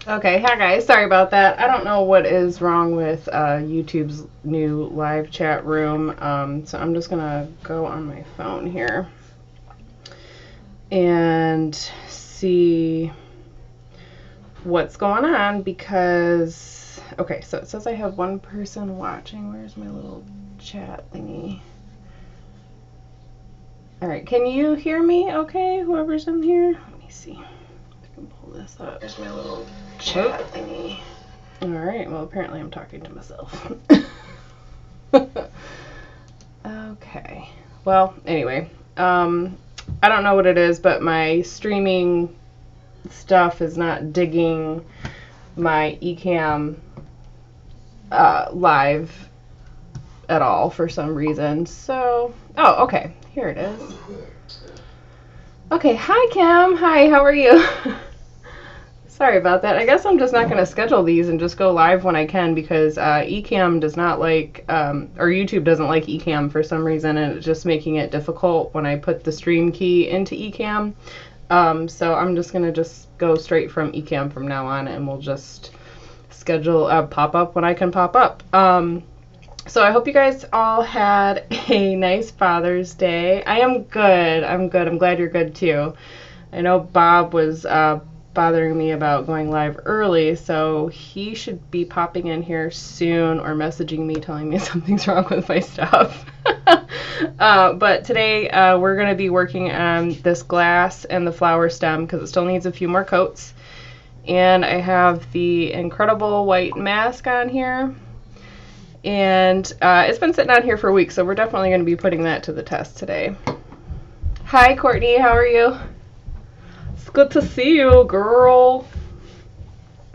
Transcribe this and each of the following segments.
Okay, hi guys, sorry about that. I don't know what is wrong with YouTube's new live chat room, so I'm just gonna go on my phone here and see what's going on because, okay, so it says I have one person watching. Where's my little chat thingy? All right, can you hear me okay, whoever's in here? Let me see. I can pull this up. There's my little chat thingy. All right, well, apparently I'm talking to myself. Okay. Well, anyway, I don't know what it is, but my streaming stuff is not digging my Ecamm live at all for some reason. So, oh, okay, here it is. Okay, hi Kim. Hi, how are you? Sorry about that. I guess I'm just not going to schedule these and just go live when I can because Ecamm does not like, or YouTube doesn't like Ecamm for some reason, and it's just making it difficult when I put the stream key into Ecamm. So I'm just going to just go straight from Ecamm from now on, and we'll just schedule a pop-up when I can pop up. So I hope you guys all had a nice Father's Day. I am good. I'm good. I'm glad you're good too. I know Bob was bothering me about going live early, so he should be popping in here soon or messaging me telling me something's wrong with my stuff. But today we're going to be working on this glass and the flower stem because it still needs a few more coats. And I have the incredible white mask on here. And it's been sitting out here for weeks, so we're definitely going to be putting that to the test today. Hi, Courtney. How are you? It's good to see you, girl.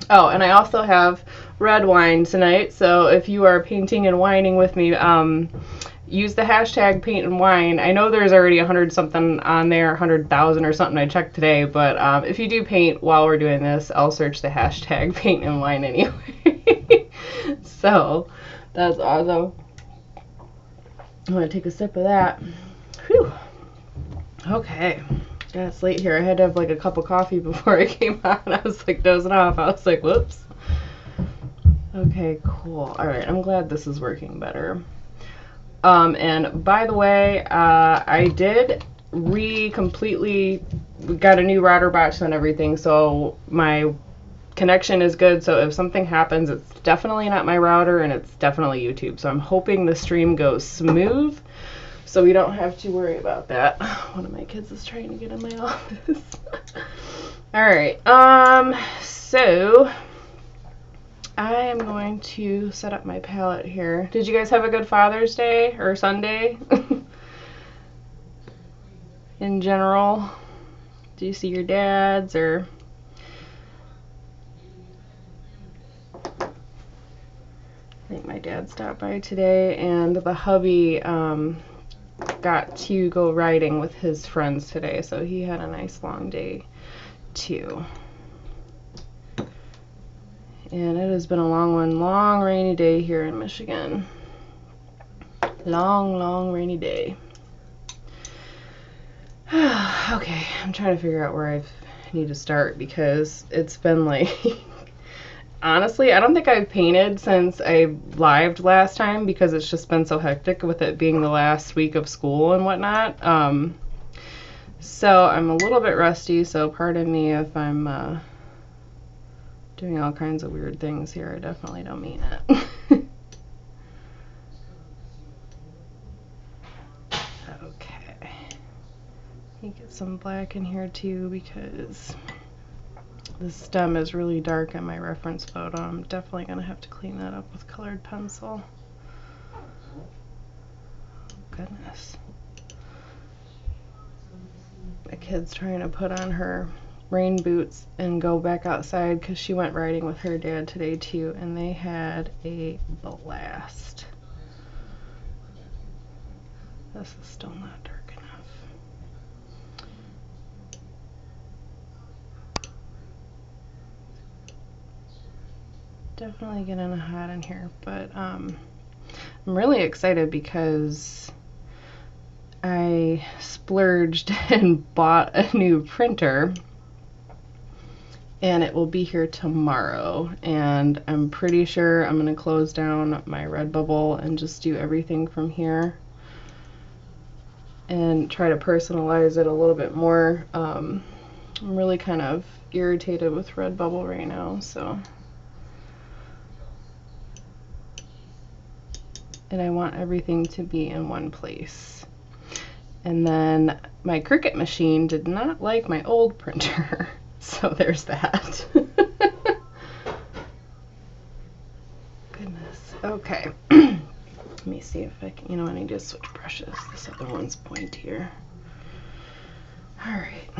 Oh, and I also have red wine tonight, so if you are painting and whining with me, use the hashtag paint and wine. I know there's already 100 something on there, 100,000 or something I checked today, but if you do paint while we're doing this, I'll search the hashtag paint and wine anyway. So that's awesome. I'm gonna take a sip of that. Whew. Okay. Yeah, it's late here. I had to have like a cup of coffee before I came on. I was like dozing off. I was like, whoops. Okay, cool. All right, I'm glad this is working better. And by the way, I did completely got a new router box and everything, so my connection is good. So if something happens, it's definitely not my router and it's definitely YouTube. So I'm hoping the stream goes smooth so we don't have to worry about that. One of my kids is trying to get in my office. All right. So I am going to set up my palette here. Did you guys have a good Father's Day or Sunday? In general? Do you see your dads or? I think my dad stopped by today, and the hubby got to go riding with his friends today, so he had a nice long day too. And it has been a long one, long rainy day here in Michigan. Long rainy day. Okay, I'm trying to figure out where I need to start because it's been like, honestly, I don't think I've painted since I lived last time because it's just been so hectic with it being the last week of school and whatnot. So I'm a little bit rusty, so pardon me if I'm doing all kinds of weird things here. I definitely don't mean it. Okay. You get some black in here too because the stem is really dark in my reference photo. I'm definitely going to have to clean that up with colored pencil. Oh, goodness. The kid's trying to put on her rain boots and go back outside because she went riding with her dad today too, and they had a blast. This is still not dark enough. Definitely getting hot in here, but I'm really excited because I splurged and bought a new printer, and it will be here tomorrow, and I'm pretty sure I'm going to close down my Redbubble and just do everything from here and try to personalize it a little bit more. I'm really kind of irritated with Redbubble right now, so, and I want everything to be in one place. And then my Cricut machine did not like my old printer, so there's that. Goodness. Okay. Let me see if I can, I need to switch brushes. This other one's pointier. Alright.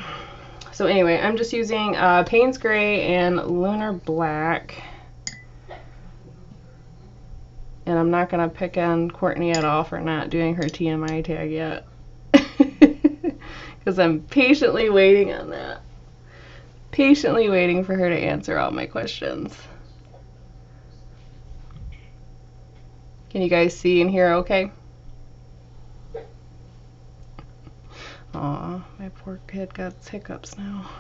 So anyway, I'm just using Payne's Gray and Lunar Black. And I'm not going to pick on Courtney at all for not doing her TMI tag yet. Because I'm patiently waiting on that. Patiently waiting for her to answer all my questions. Can you guys see and hear okay? Aw, my poor kid got hiccups now.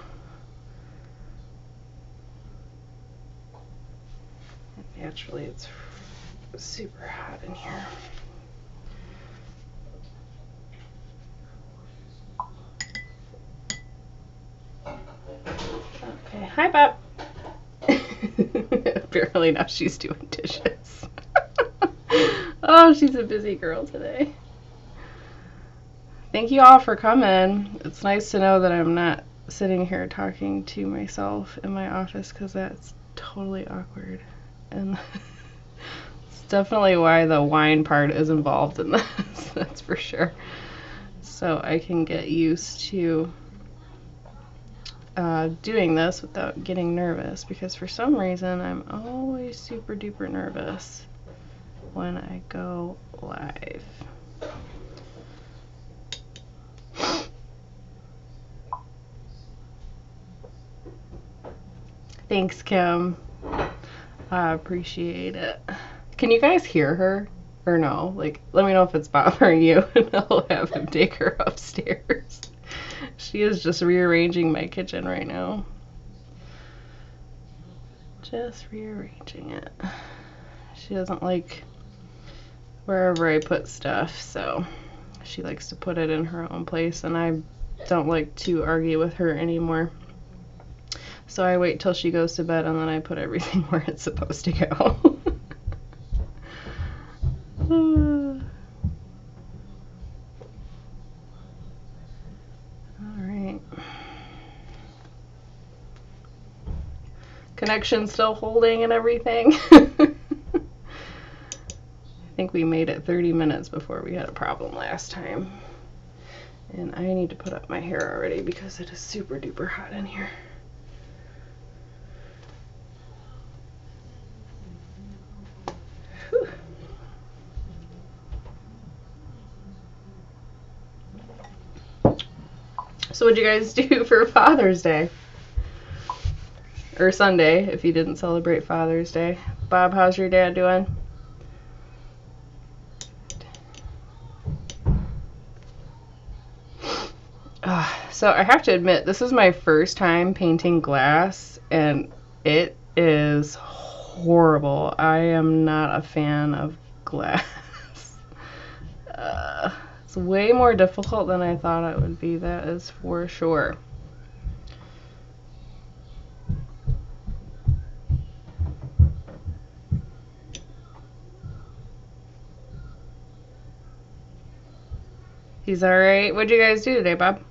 Naturally, it's super hot in here. Okay, hi Bob. Apparently now she's doing dishes. Oh, she's a busy girl today. Thank you all for coming. It's nice to know that I'm not sitting here talking to myself in my office, because that's totally awkward. And it's definitely why the wine part is involved in this, that's for sure. So I can get used to doing this without getting nervous, because for some reason I'm always super duper nervous when I go live. Thanks, Kim. I appreciate it. Can you guys hear her or no? Like, let me know if it's bothering you, and I'll have him take her upstairs. She is just rearranging my kitchen right now. Just rearranging it. She doesn't like wherever I put stuff, so she likes to put it in her own place, and I don't like to argue with her anymore. So I wait till she goes to bed, and then I put everything where it's supposed to go. Alright. Connection still holding and everything. I think we made it 30 minutes before we had a problem last time. And I need to put up my hair already because it is super duper hot in here. Whew. So what'd you guys do for Father's Day? Or Sunday, if you didn't celebrate Father's Day. Bob, how's your dad doing? So I have to admit, this is my first time painting glass, and it is horrible. I am not a fan of glass. It's way more difficult than I thought it would be, that is for sure. He's alright. What'd you guys do today, Bob?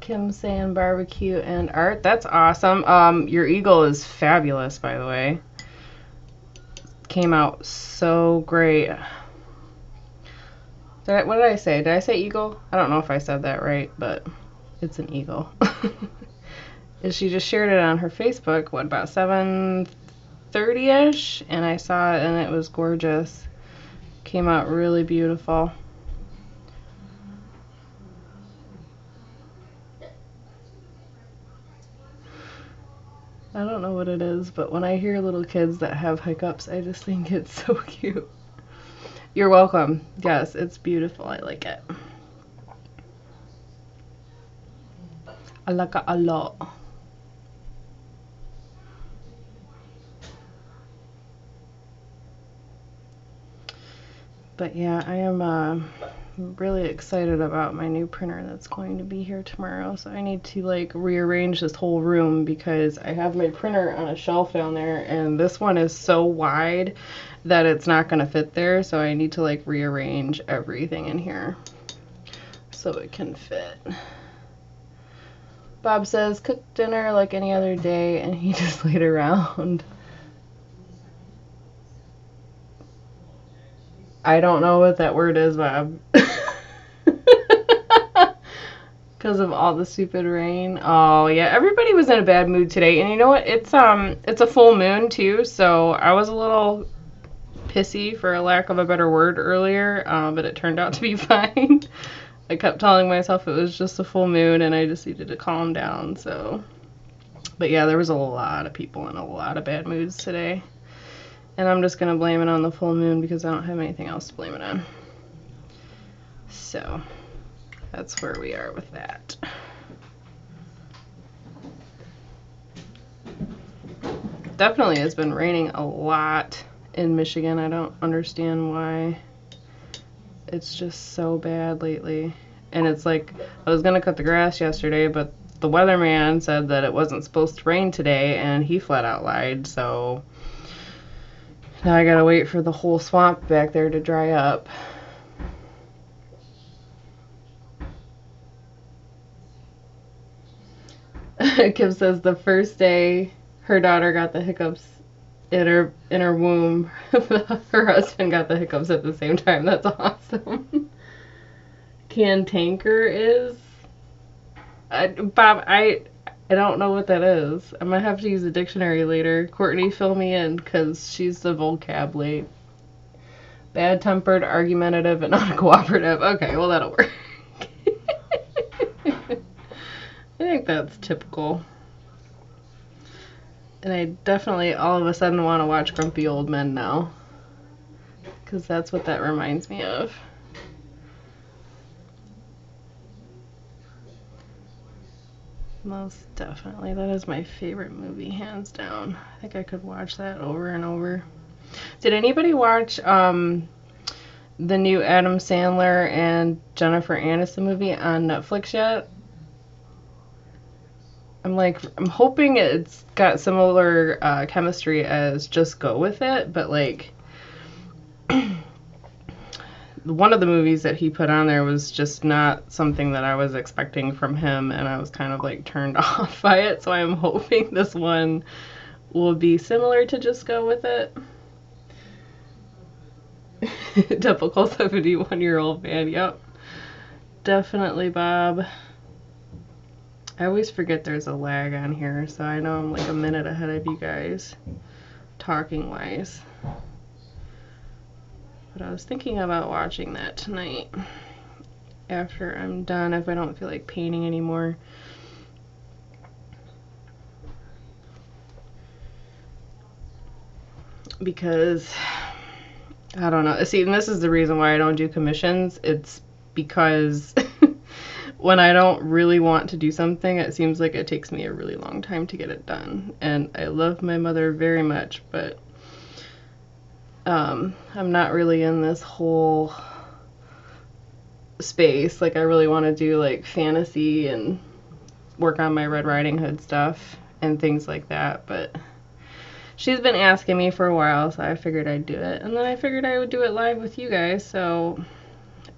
Kim saying barbecue and art. That's awesome. Your eagle is fabulous, by the way. Came out so great. What did I say? Did I say eagle? I don't know if I said that right, but it's an eagle. And she just shared it on her Facebook, what, about 7:30ish? And I saw it, and it was gorgeous. Came out really beautiful. I don't know what it is, but when I hear little kids that have hiccups, I just think it's so cute. You're welcome. Yes, it's beautiful. I like it. I like it a lot. But yeah, I am really excited about my new printer that's going to be here tomorrow. So I need to like rearrange this whole room because I have my printer on a shelf down there and this one is so wide that it's not going to fit there. So I need to like rearrange everything in here so it can fit. Bob says cook dinner like any other day and he just laid around. I don't know what that word is, Bob. Because of all the stupid rain. Oh yeah, everybody was in a bad mood today. And you know what? It's a full moon too, so I was a little pissy for a lack of a better word earlier, but it turned out to be fine. I kept telling myself it was just a full moon and I just needed to calm down, so. But yeah, there was a lot of people in a lot of bad moods today. And I'm just going to blame it on the full moon because I don't have anything else to blame it on. So, that's where we are with that. Definitely has been raining a lot in Michigan. I don't understand why. It's just so bad lately. And it's like, I was going to cut the grass yesterday, but the weatherman said that it wasn't supposed to rain today, and he flat out lied, so now I gotta wait for the whole swamp back there to dry up. Kim says the first day her daughter got the hiccups in her womb, her husband got the hiccups at the same time. That's awesome. Cantanker is? Bob, I don't know what that is. I might have to use a dictionary later. Courtney, fill me in, because she's the vocab late. Bad-tempered, argumentative, and uncooperative. Okay, well, that'll work. I think that's typical. And I definitely all of a sudden want to watch Grumpy Old Men now, because that's what that reminds me of. Most definitely. That is my favorite movie, hands down. I think I could watch that over and over. Did anybody watch the new Adam Sandler and Jennifer Aniston movie on Netflix yet? I'm hoping it's got similar chemistry as Just Go With It, but like one of the movies that he put on there was just not something that I was expecting from him, and I was kind of like turned off by it, so I'm hoping this one will be similar to Just Go With It. Typical 71-year-old man, yep. Definitely, Bob. I always forget there's a lag on here, so I know I'm like a minute ahead of you guys, talking-wise. But I was thinking about watching that tonight after I'm done, if I don't feel like painting anymore. Because, I don't know. See, and this is the reason why I don't do commissions. It's because when I don't really want to do something, it seems like it takes me a really long time to get it done. And I love my mother very much, but I'm not really in this whole space. Like, I really want to do like fantasy and work on my Red Riding Hood stuff and things like that, but she's been asking me for a while, so I figured I'd do it. And then I figured I would do it live with you guys, so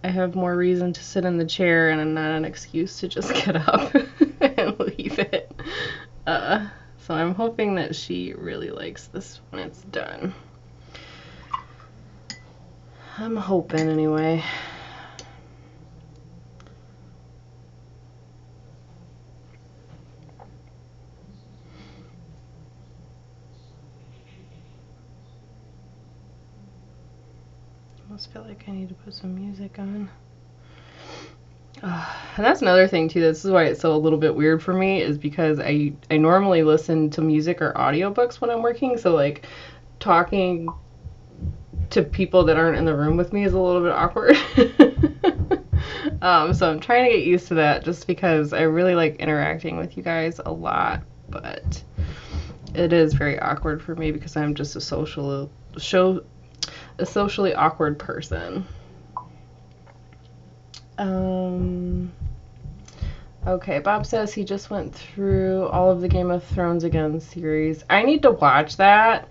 I have more reason to sit in the chair and not an excuse to just get up and leave it. So I'm hoping that she really likes this when it's done. I'm hoping anyway. I almost feel like I need to put some music on. that's another thing too. This is why it's so a little bit weird for me, is because I normally listen to music or audiobooks when I'm working. So like talking to people that aren't in the room with me is a little bit awkward. So I'm trying to get used to that, just because I really like interacting with you guys a lot, but it is very awkward for me because I'm just a socially awkward person. Okay, Bob says he just went through all of the Game of Thrones again series. I need to watch that.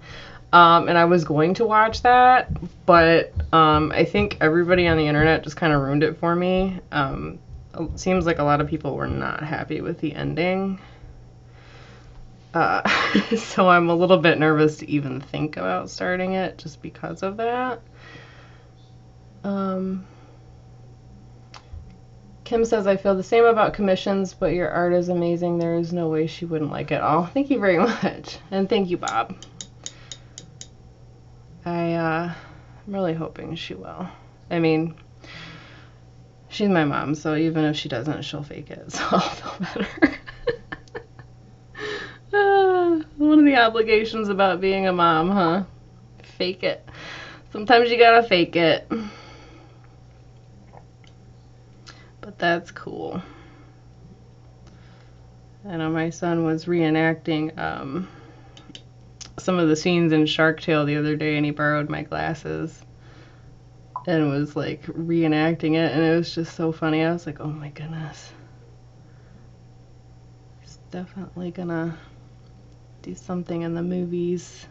And I was going to watch that, but I think everybody on the internet just kind of ruined it for me. It seems like a lot of people were not happy with the ending. So I'm a little bit nervous to even think about starting it just because of that. Kim says, I feel the same about commissions, but your art is amazing. There is no way she wouldn't like it. Oh, thank you very much. And thank you, Bob. I'm really hoping she will. I mean, she's my mom, so even if she doesn't, she'll fake it, so I'll feel better. One of the obligations about being a mom, huh? Fake it. Sometimes you gotta fake it. But that's cool. I know my son was reenacting some of the scenes in Shark Tale the other day, and he borrowed my glasses and was like reenacting it, and it was just so funny. I was like, oh my goodness. He's definitely gonna do something in the movies.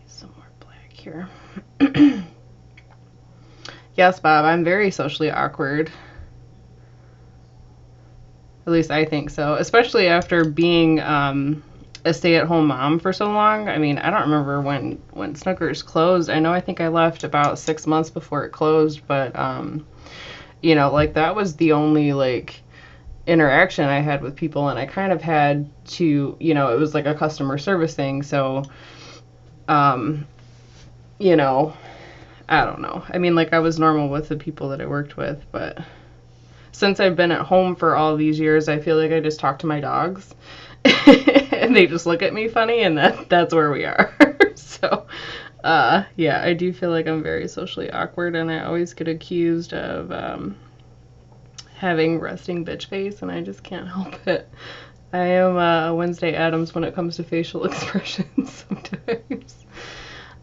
Some more black here. Yes, Bob, I'm very socially awkward. At least I think so, especially after being a stay-at-home mom for so long. I mean, I don't remember when Snookers closed. I think I left about 6 months before it closed, but you know, like that was the only like interaction I had with people, and I kind of had to, you know, it was like a customer service thing, so you know, I don't know. I mean, like I was normal with the people that I worked with, but since I've been at home for all these years, I feel like I just talk to my dogs. And they just look at me funny, and that's where we are. So, yeah, I do feel like I'm very socially awkward, and I always get accused of having resting bitch face, and I just can't help it. I am a Wednesday Addams when it comes to facial expressions sometimes.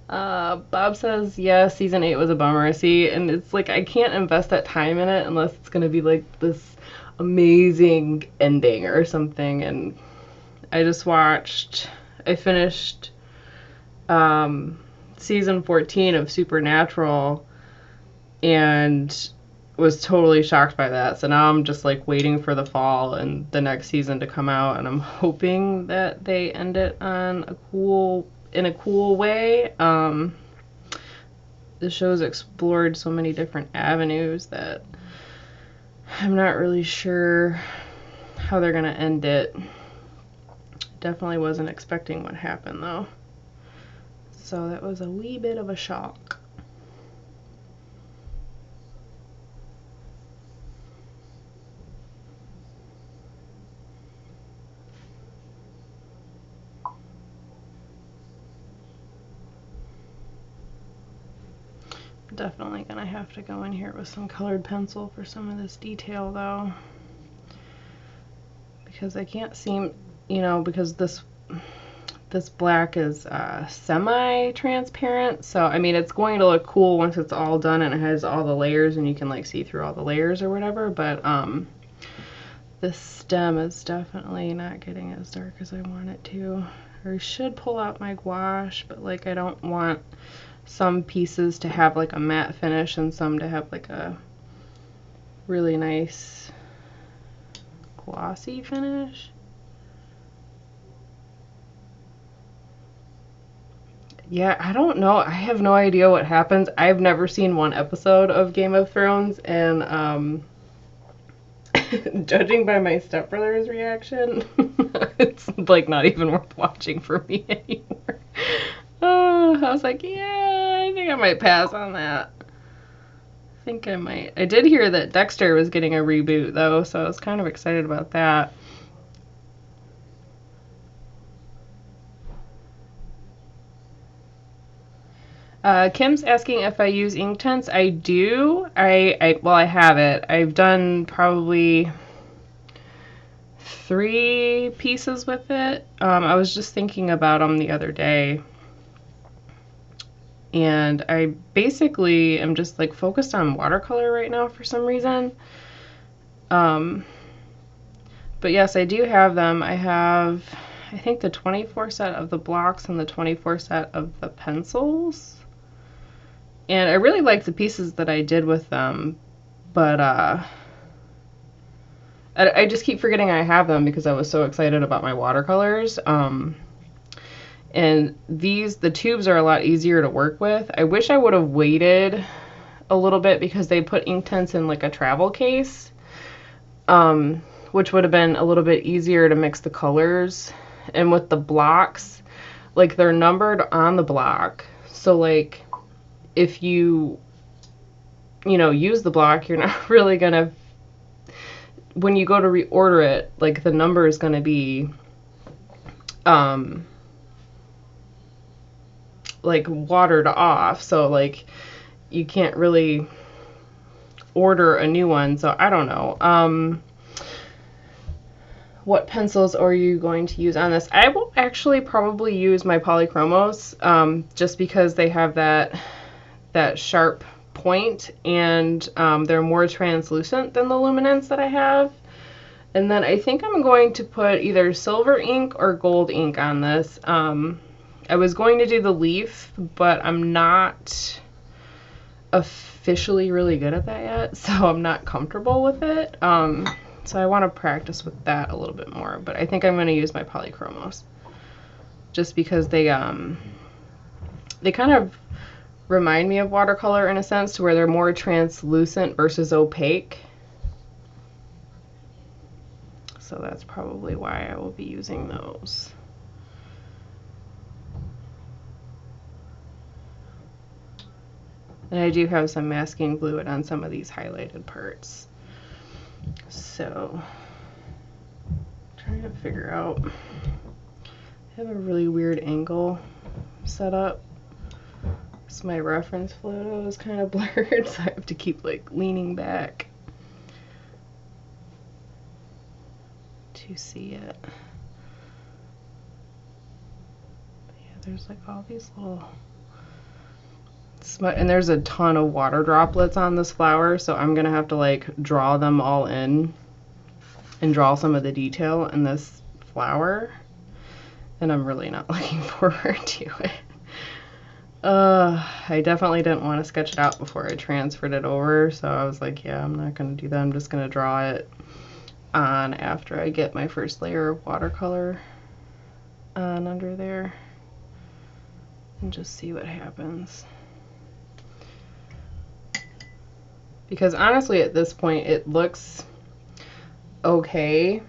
Bob says, yeah, season 8 was a bummer. See, and it's like I can't invest that time in it unless it's gonna be like this amazing ending or something, and I finished season 14 of Supernatural and was totally shocked by that. So now I'm just like waiting for the fall and the next season to come out, and I'm hoping that they end it on in a cool way. The show's explored so many different avenues that I'm not really sure how they're gonna end it. Definitely wasn't expecting what happened though. So that was a wee bit of a shock. Definitely gonna have to go in here with some colored pencil for some of this detail though, because I can't seem, you know, because this black is semi-transparent, so I mean it's going to look cool once it's all done and it has all the layers and you can like see through all the layers or whatever, but this stem is definitely not getting as dark as I want it to. Or I should pull out my gouache, but like I don't want some pieces to have like a matte finish and some to have like a really nice glossy finish. Yeah, I don't know. I have no idea what happens. I've never seen one episode of Game of Thrones, and judging by my stepbrother's reaction, it's like not even worth watching for me anymore. Oh, I was like, yeah, I think I might pass on that. think I might. I did hear that Dexter was getting a reboot though, so I was kind of excited about that. Kim's asking if I use Inktense. I do. Well, I have it. I've done probably 3 pieces with it. I was just thinking about them the other day. And I basically am just like focused on watercolor right now for some reason. But yes, I do have them. I have, I think, the 24 set of the blocks and the 24 set of the pencils. And I really like the pieces that I did with them, but I just keep forgetting I have them because I was so excited about my watercolors. And the tubes are a lot easier to work with. I wish I would have waited a little bit because they put Inktense in like a travel case, which would have been a little bit easier to mix the colors. And with the blocks, like they're numbered on the block. So like if you use the block, you're not really gonna, when you go to reorder it, like the number is gonna be like watered off, so like you can't really order a new one. So I don't know. What pencils are you going to use on this? I will actually probably use my polychromos, just because they have that sharp point, and they're more translucent than the luminance that I have. And then I think I'm going to put either silver ink or gold ink on this. I was going to do the leaf, but I'm not officially really good at that yet, so I'm not comfortable with it. So I want to practice with that a little bit more, but I think I'm going to use my polychromos just because they kind of remind me of watercolor in a sense, to where they're more translucent versus opaque. So that's probably why I will be using those. And I do have some masking fluid on some of these highlighted parts. So, trying to figure out, I have a really weird angle set up. So my reference photo is kind of blurred, so I have to keep like leaning back to see it. But yeah, there's like all these little smut, and there's a ton of water droplets on this flower, so I'm gonna have to like draw them all in and draw some of the detail in this flower, and I'm really not looking forward to it. I definitely didn't want to sketch it out before I transferred it over, so I was like, yeah, I'm not gonna do that. I'm just gonna draw it on after I get my first layer of watercolor on under there and just see what happens. Because honestly, at this point, it looks okay.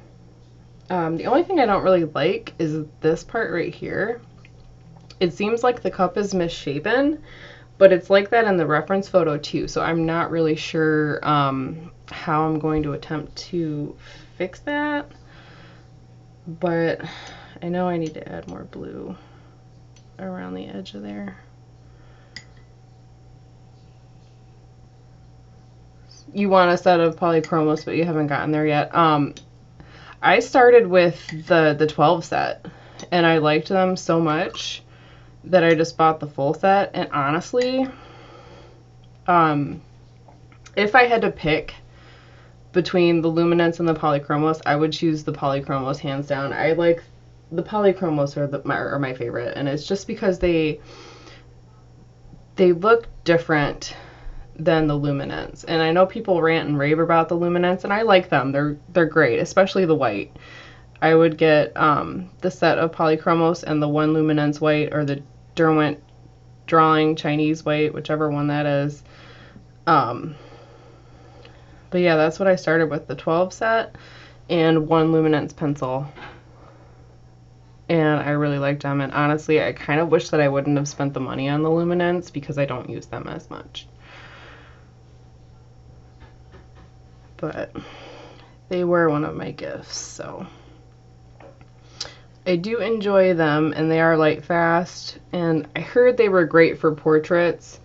The only thing I don't really like is this part right here. It seems like the cup is misshapen, but it's like that in the reference photo too, so I'm not really sure how I'm going to attempt to fix that. But I know I need to add more blue around the edge of there. You want a set of polychromos, but you haven't gotten there yet. I started with the 12 set, and I liked them so much that I just bought the full set. And honestly, if I had to pick between the luminance and the polychromos, I would choose the polychromos hands down. I like the polychromos are my favorite, and it's just because they look different than the luminance. And I know people rant and rave about the luminance, and I like them. They're great, especially the white. I would get the set of polychromos and the one luminance white, or the Derwent Drawing Chinese white, whichever one that is. But yeah, that's what I started with, the 12 set and one luminance pencil. And I really liked them, and honestly, I kind of wish that I wouldn't have spent the money on the luminance because I don't use them as much. but they were one of my gifts, so I do enjoy them, and they are light fast, and I heard they were great for portraits.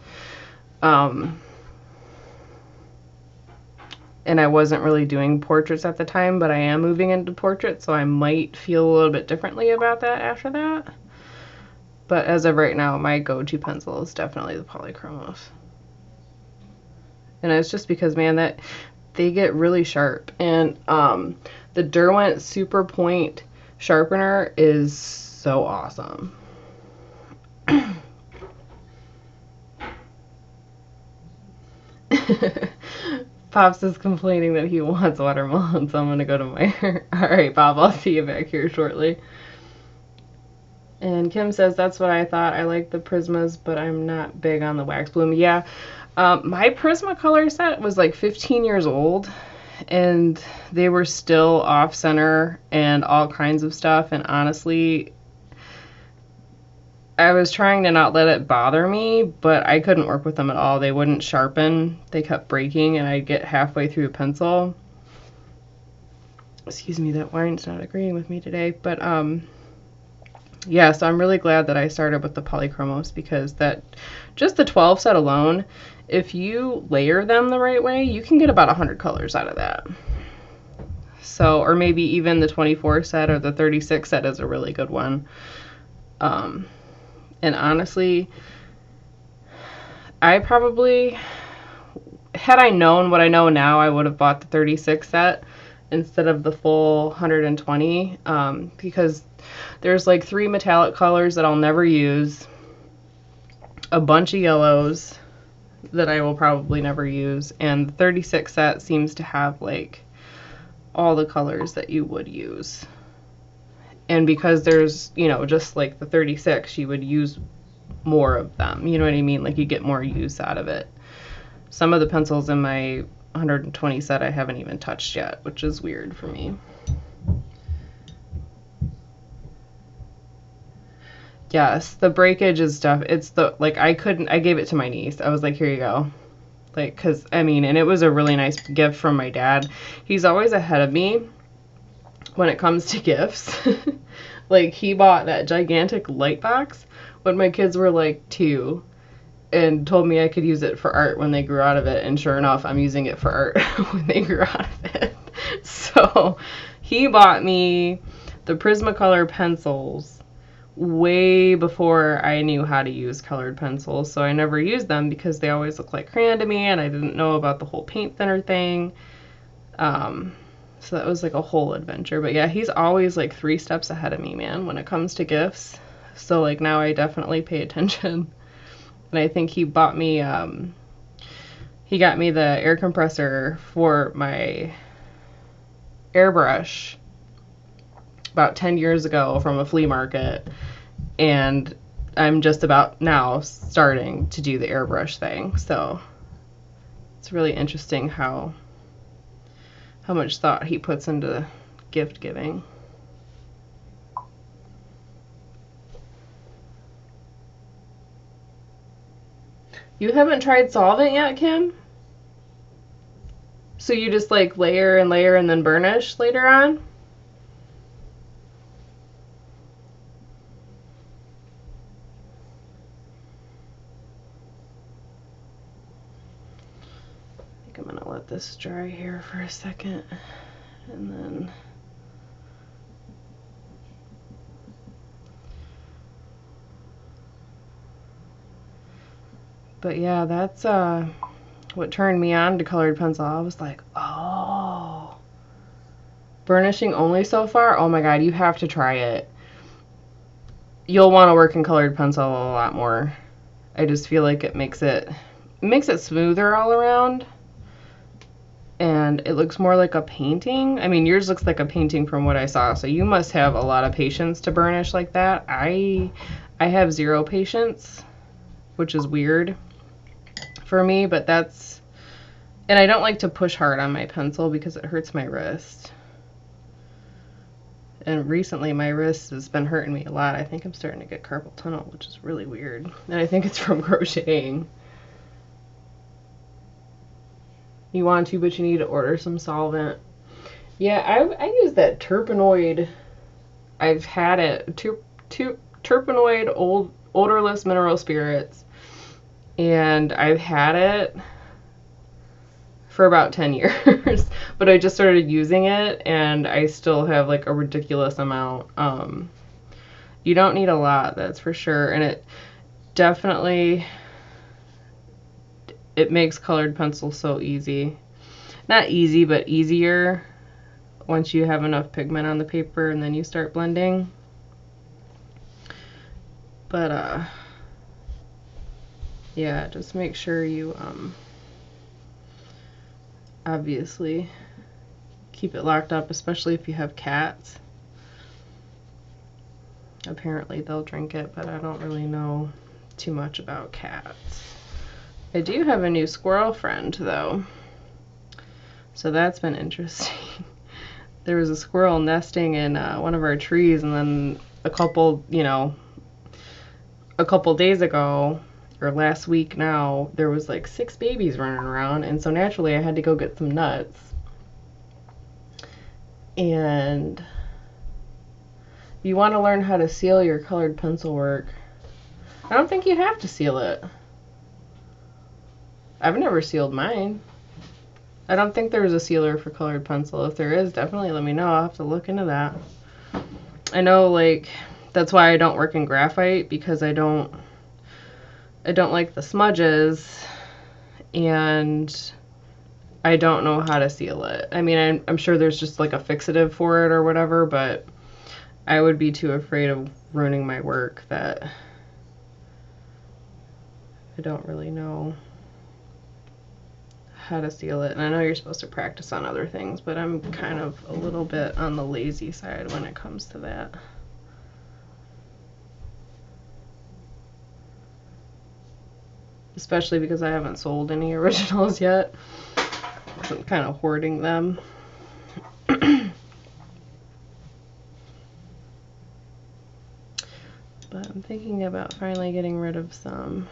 And I wasn't really doing portraits at the time, but I am moving into portraits, so I might feel a little bit differently about that after that. But as of right now, my go-to pencil is definitely the Polychromos. And it's just because, man, that they get really sharp. And the Derwent Super Point sharpener is so awesome. Pops is complaining that he wants watermelon, so I'm gonna go to my... Alright, Bob, I'll see you back here shortly. And Kim says, that's what I thought. I like the Prismas, but I'm not big on the wax bloom. Yeah, my Prismacolor set was like 15 years old, and they were still off-center and all kinds of stuff, and honestly, I was trying to not let it bother me, but I couldn't work with them at all. They wouldn't sharpen. They kept breaking, and I'd get halfway through a pencil. Excuse me, that wine's not agreeing with me today. But, yeah, so I'm really glad that I started with the Polychromos, because that, just the 12 set alone, if you layer them the right way, you can get about 100 colors out of that. So, or maybe even the 24 set or the 36 set is a really good one. And honestly, I probably, had I known what I know now, I would have bought the 36 set instead of the full 120, because there's like 3 metallic colors that I'll never use, a bunch of yellows that I will probably never use, and the 36 set seems to have like all the colors that you would use. And because there's, you know, just like the 36, you would use more of them. You know what I mean? Like you get more use out of it. Some of the pencils in my 120 set I haven't even touched yet, which is weird for me. Yes, the breakage is stuff. It's the, like, I gave it to my niece. I was like, here you go. Like, cause I mean, and it was a really nice gift from my dad. He's always ahead of me when it comes to gifts. Like, he bought that gigantic light box when my kids were like 2 and told me I could use it for art when they grew out of it, and sure enough, I'm using it for art when they grew out of it. So he bought me the Prismacolor pencils way before I knew how to use colored pencils, so I never used them because they always looked like crayon to me, and I didn't know about the whole paint thinner thing. So that was like a whole adventure. But yeah, he's always like 3 steps ahead of me, man, when it comes to gifts. So like now I definitely pay attention. And I think he bought me, he got me the air compressor for my airbrush about 10 years ago from a flea market. And I'm just about now starting to do the airbrush thing. So it's really interesting how much thought he puts into gift giving. You haven't tried solvent yet, Kim? So you just like layer and layer and then burnish later on? I think I'm gonna let this dry here for a second, and then but yeah, that's what turned me on to colored pencil. I was like, oh, burnishing only so far? Oh my god, you have to try it. You'll want to work in colored pencil a lot more. I just feel like it makes it smoother all around, and it looks more like a painting. I mean, yours looks like a painting from what I saw, so you must have a lot of patience to burnish like that. I have 0 patience, which is weird for me, but that's, and I don't like to push hard on my pencil because it hurts my wrist. And recently my wrist has been hurting me a lot. I think I'm starting to get carpal tunnel, which is really weird. And I think it's from crocheting. You want to, but you need to order some solvent. Yeah, I use that terpenoid. I've had it. Terpenoid odorless mineral spirits. And I've had it for about 10 years. But I just started using it, and I still have like a ridiculous amount. You don't need a lot, that's for sure. And it definitely, it makes colored pencil so easy. Not easy, but easier once you have enough pigment on the paper and then you start blending. But yeah, just make sure you obviously keep it locked up, especially if you have cats. Apparently they'll drink it, but I don't really know too much about cats. I do have a new squirrel friend though, so that's been interesting. There was a squirrel nesting in one of our trees, and then a couple days ago, or last week now, there was like 6 babies running around, and so naturally I had to go get some nuts. And you want to learn how to seal your colored pencil work. I don't think you have to seal it. I've never sealed mine. I don't think there's a sealer for colored pencil. If there is, definitely let me know. I'll have to look into that. I know, like, that's why I don't work in graphite, because I don't like the smudges, and I don't know how to seal it. I mean, I'm sure there's just like a fixative for it or whatever, but I would be too afraid of ruining my work that I don't really know how to seal it. And I know you're supposed to practice on other things, but I'm kind of a little bit on the lazy side when it comes to that. Especially because I haven't sold any originals yet. I'm kind of hoarding them. But I'm thinking about finally getting rid of some.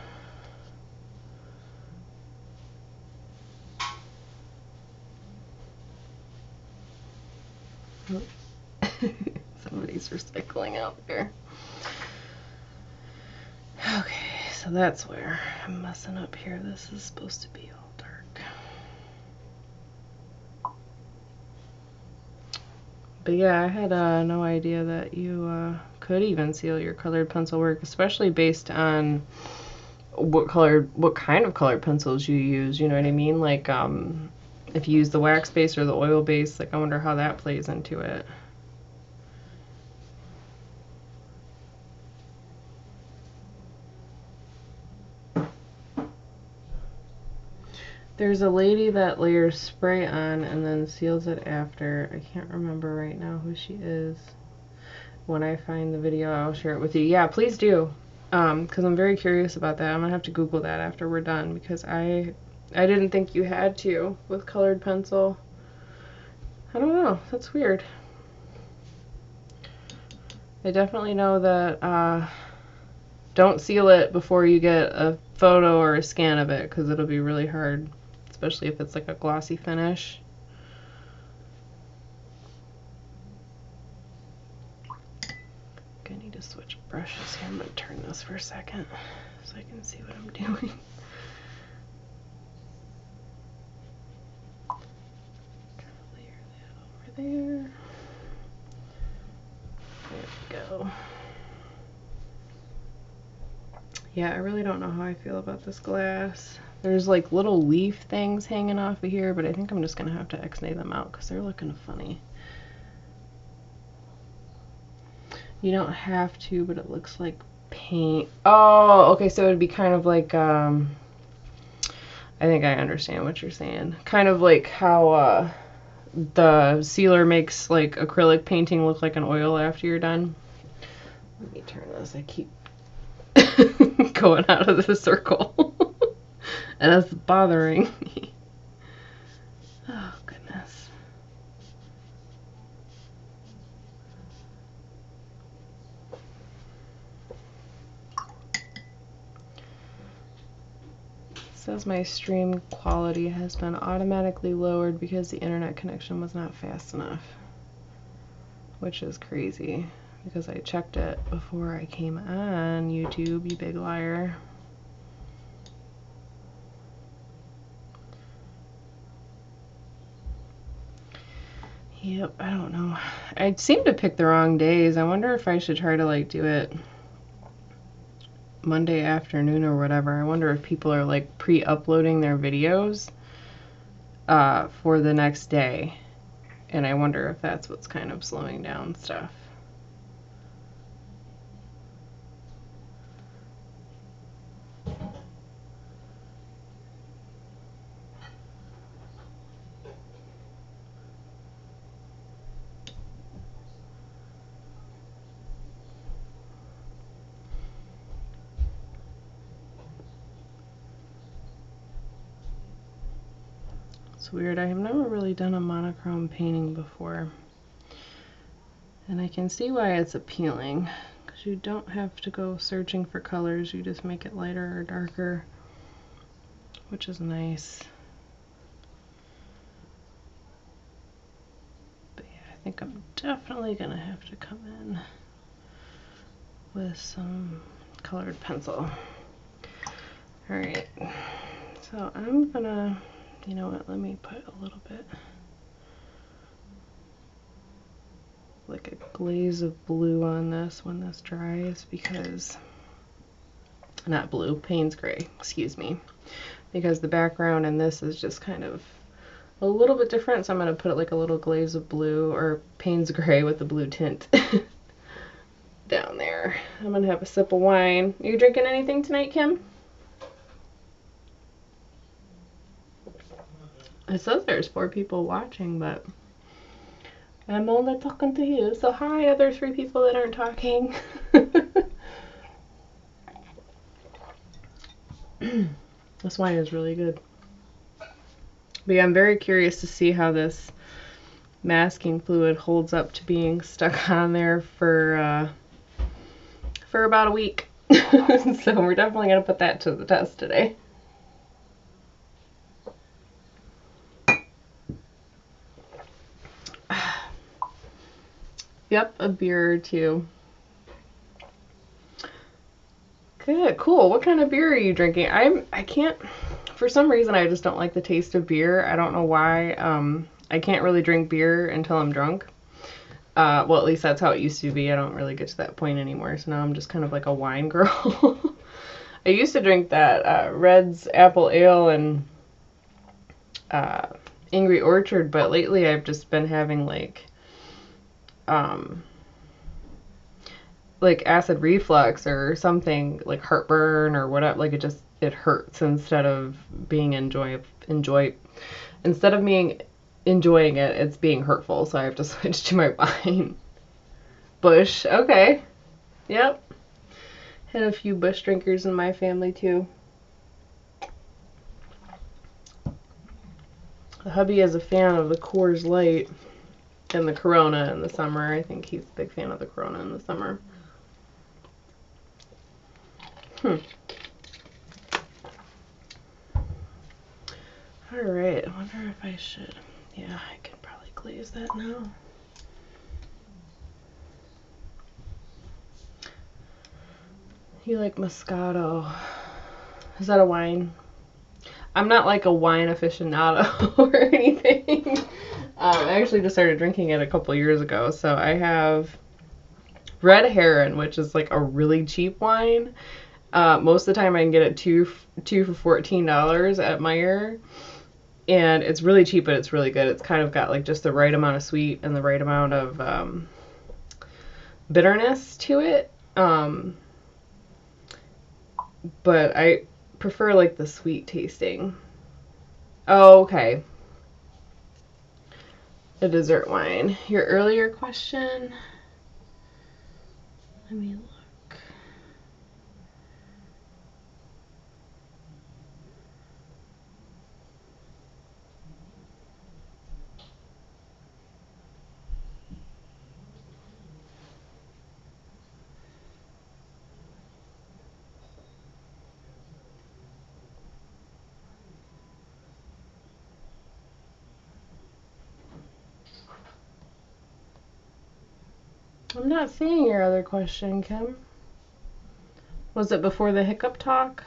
Somebody's recycling out there. Okay, so that's where I'm messing up here. This is supposed to be all dark. But yeah, I had no idea that you could even seal your colored pencil work, especially based on what kind of colored pencils you use. You know what I mean? Like if you use the wax base or the oil base, like I wonder how that plays into it. There's a lady that layers spray on and then seals it after. I can't remember right now who she is. When I find the video, I'll share it with you. Yeah, please do. Because I'm very curious about that. I'm gonna have to Google that after we're done, because I didn't think you had to with colored pencil. I don't know. That's weird. I definitely know that don't seal it before you get a photo or a scan of it, because it'll be really hard, especially if it's like a glossy finish. I need to switch brushes here. I'm going to turn this for a second so I can see what I'm doing. Layer that over there. There we go. Yeah, I really don't know how I feel about this glass. There's like little leaf things hanging off of here, but I think I'm just going to have to X-nay them out because they're looking funny. You don't have to, but it looks like paint. Oh, okay, so it would be kind of like, I think I understand what you're saying. Kind of like how the sealer makes like acrylic painting look like an oil after you're done. Let me turn this. I keep going out of the circle. And that's bothering me. Oh, goodness. says my stream quality has been automatically lowered because the internet connection was not fast enough, which is crazy because I checked it before I came on YouTube, you big liar. Yep, I don't know. I seem to pick the wrong days. I wonder if I should try to like do it Monday afternoon or whatever. I wonder if people are like pre-uploading their videos for the next day. And I wonder if that's what's kind of slowing down stuff. It's weird. I have never really done a monochrome painting before. And I can see why it's appealing, because you don't have to go searching for colors. You just make it lighter or darker, which is nice. But yeah, I think I'm definitely going to have to come in with some colored pencil. Alright, so I'm going to, you know what, let me put a little bit like a glaze of blue on this when this dries, because not blue, Payne's gray, excuse me, because the background in this is just kind of a little bit different, so I'm going to put like a little glaze of blue or Payne's gray with the blue tint down there. I'm going to have a sip of wine. Are you drinking anything tonight, Kim? It says there's 4 people watching, but I'm only talking to you, so hi other 3 people that aren't talking. This wine is really good. But yeah, I'm very curious to see how this masking fluid holds up to being stuck on there for about a week. So we're definitely going to put that to the test today. Yep, a beer or 2. Good, cool. What kind of beer are you drinking? I can't, for some reason I just don't like the taste of beer. I don't know why. I can't really drink beer until I'm drunk. Well, at least that's how it used to be. I don't really get to that point anymore, so now I'm just kind of like a wine girl. I used to drink that Red's Apple Ale and Angry Orchard, but lately I've just been having like acid reflux or something, like heartburn or whatever. Like it hurts instead of being instead of being enjoying it, it's being hurtful. So I have to switch to my wine. Bush, okay, yep. Had a few Bush drinkers in my family too. The hubby is a fan of the Coors Light and the Corona in the summer. I think he's a big fan of the Corona in the summer. Alright, I wonder if I should. Yeah, I could probably glaze that now. You like Moscato. Is that a wine? I'm not like a wine aficionado or anything. I actually just started drinking it a couple years ago. So I have Red Heron, which is like a really cheap wine. Most of the time I can get it two for $14 at Meijer. And it's really cheap, but it's really good. It's kind of got like just the right amount of sweet and the right amount of bitterness to it. But I prefer like the sweet tasting. Oh, okay. A dessert wine. Your earlier question. Let me look. I'm not seeing your other question, Kim. Was it before the hiccup talk?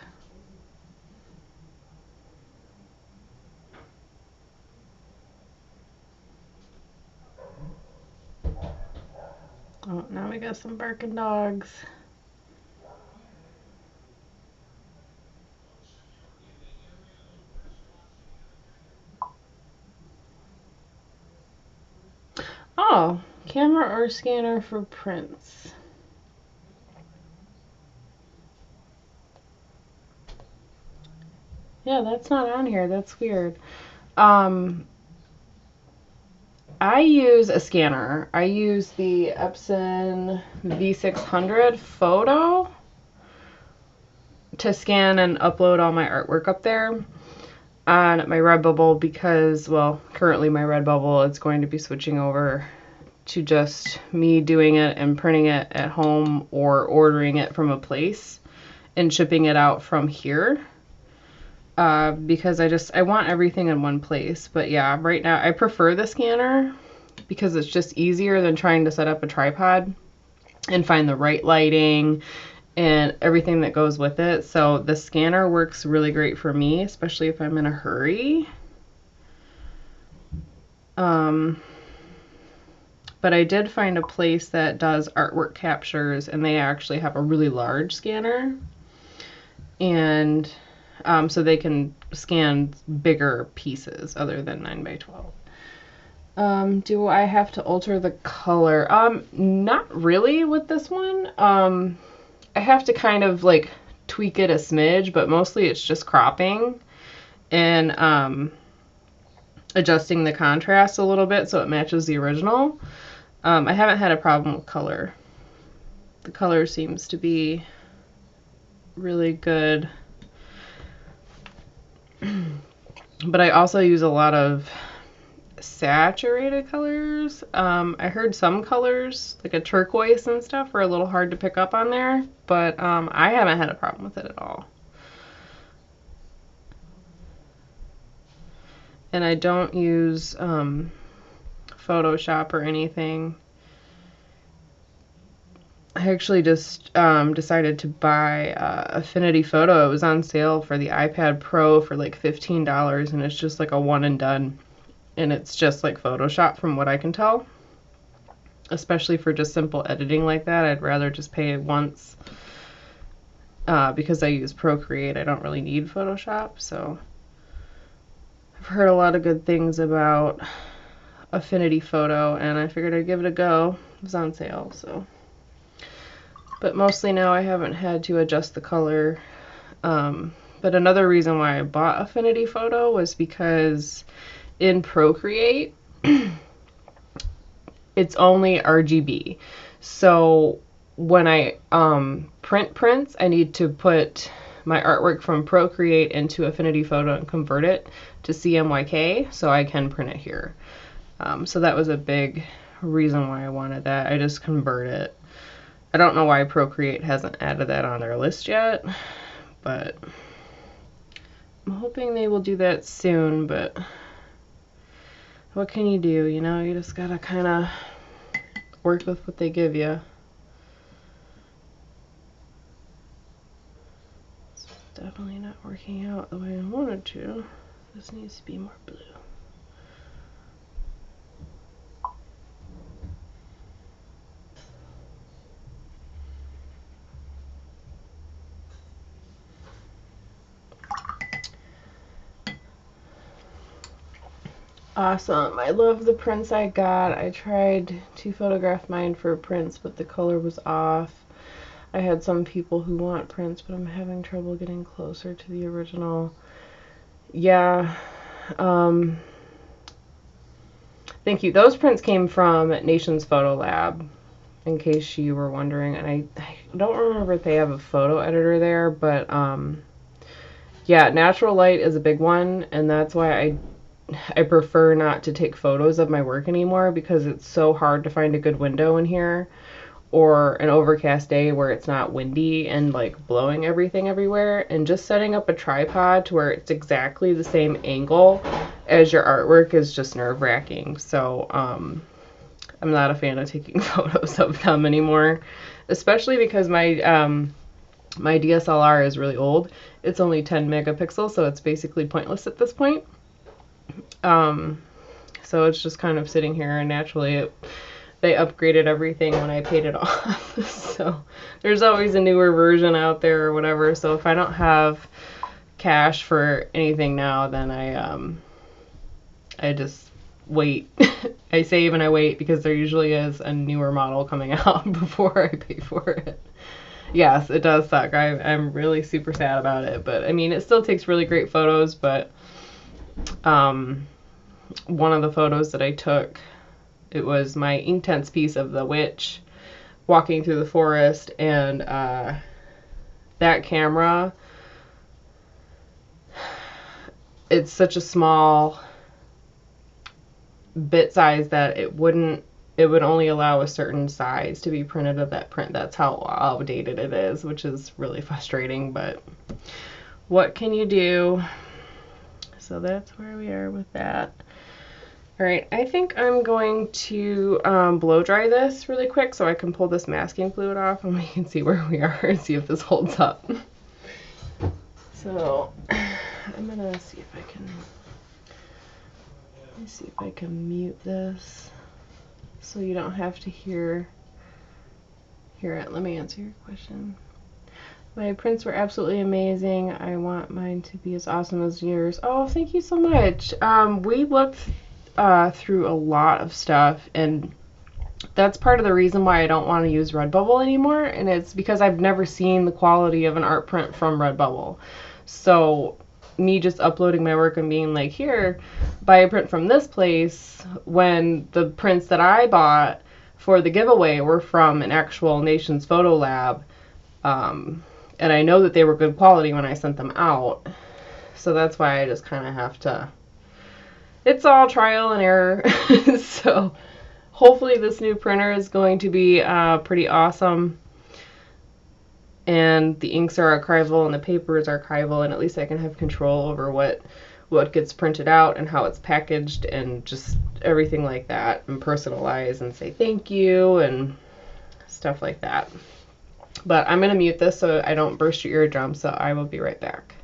Oh, now we got some barking dogs. Oh, camera or scanner for prints? Yeah, that's not on here. That's weird. I use a scanner. I use the Epson V600 Photo to scan and upload all my artwork up there on my Redbubble because, well, currently my Redbubble is going to be switching over to just me doing it and printing it at home or ordering it from a place and shipping it out from here. Because I want everything in one place. But yeah, right now I prefer the scanner because it's just easier than trying to set up a tripod and find the right lighting and everything that goes with it. So the scanner works really great for me, especially if I'm in a hurry. But I did find a place that does artwork captures, and they actually have a really large scanner. And so they can scan bigger pieces other than 9x12. Do I have to alter the color? Not really with this one. I have to kind of like tweak it a smidge, but mostly it's just cropping and adjusting the contrast a little bit so it matches the original. I haven't had a problem with color. The color seems to be really good. But I also use a lot of saturated colors. I heard some colors, like a turquoise and stuff, are a little hard to pick up on there, but I haven't had a problem with it at all. And I don't use Photoshop or anything. I actually just decided to buy Affinity Photo. It was on sale for the iPad Pro for like $15, and it's just like a one and done. And it's just like Photoshop from what I can tell. Especially for just simple editing like that, I'd rather just pay it once. Because I use Procreate, I don't really need Photoshop, so I've heard a lot of good things about Affinity Photo, and I figured I'd give it a go. It was on sale, so. But mostly now I haven't had to adjust the color. But another reason why I bought Affinity Photo was because in Procreate, it's only RGB. So when I print prints, I need to put my artwork from Procreate into Affinity Photo and convert it to CMYK so I can print it here. So that was a big reason why I wanted that. I just convert it. I don't know why Procreate hasn't added that on their list yet, but I'm hoping they will do that soon, but what can you do, you know? You just gotta kind of work with what they give you. It's definitely not working out the way I wanted to. This needs to be more blue. Awesome. I love the prints I got. I tried to photograph mine for prints, but the color was off. I had some people who want prints, but I'm having trouble getting closer to the original. Yeah. Thank you. Those prints came from Nations Photo Lab, in case you were wondering. And I don't remember if they have a photo editor there, but yeah, natural light is a big one, and that's why I prefer not to take photos of my work anymore because it's so hard to find a good window in here or an overcast day where it's not windy and like blowing everything everywhere, and just setting up a tripod to where it's exactly the same angle as your artwork is just nerve-wracking. So I'm not a fan of taking photos of them anymore, especially because my DSLR is really old. It's only 10 megapixels, so it's basically pointless at this point. So it's just kind of sitting here, and naturally they upgraded everything when I paid it off. So there's always a newer version out there or whatever. So if I don't have cash for anything now, then I just wait. I save and I wait because there usually is a newer model coming out before I pay for it. Yes, it does suck. I'm really super sad about it, but I mean, it still takes really great photos. But one of the photos that I took, it was my Inktense piece of the witch walking through the forest, and that camera, it's such a small bit size that it would only allow a certain size to be printed of that print. That's how outdated it is, which is really frustrating, but what can you do? So that's where we are with that. All right, I think I'm going to blow dry this really quick so I can pull this masking fluid off and we can see where we are and see if this holds up. So I'm gonna see if I can, let me see if I can mute this so you don't have to hear it. Let me answer your question. My prints were absolutely amazing. I want mine to be as awesome as yours. Oh, thank you so much. We looked through a lot of stuff, and that's part of the reason why I don't want to use Redbubble anymore, and it's because I've never seen the quality of an art print from Redbubble. So me just uploading my work and being like, here, buy a print from this place, when the prints that I bought for the giveaway were from an actual Nations Photo Lab, and I know that they were good quality when I sent them out. So that's why I just kind of have to, it's all trial and error. So hopefully this new printer is going to be pretty awesome, and the inks are archival and the paper is archival, and at least I can have control over what gets printed out and how it's packaged and just everything like that, and personalize and say thank you and stuff like that. But I'm going to mute this so I don't burst your eardrum, so I will be right back.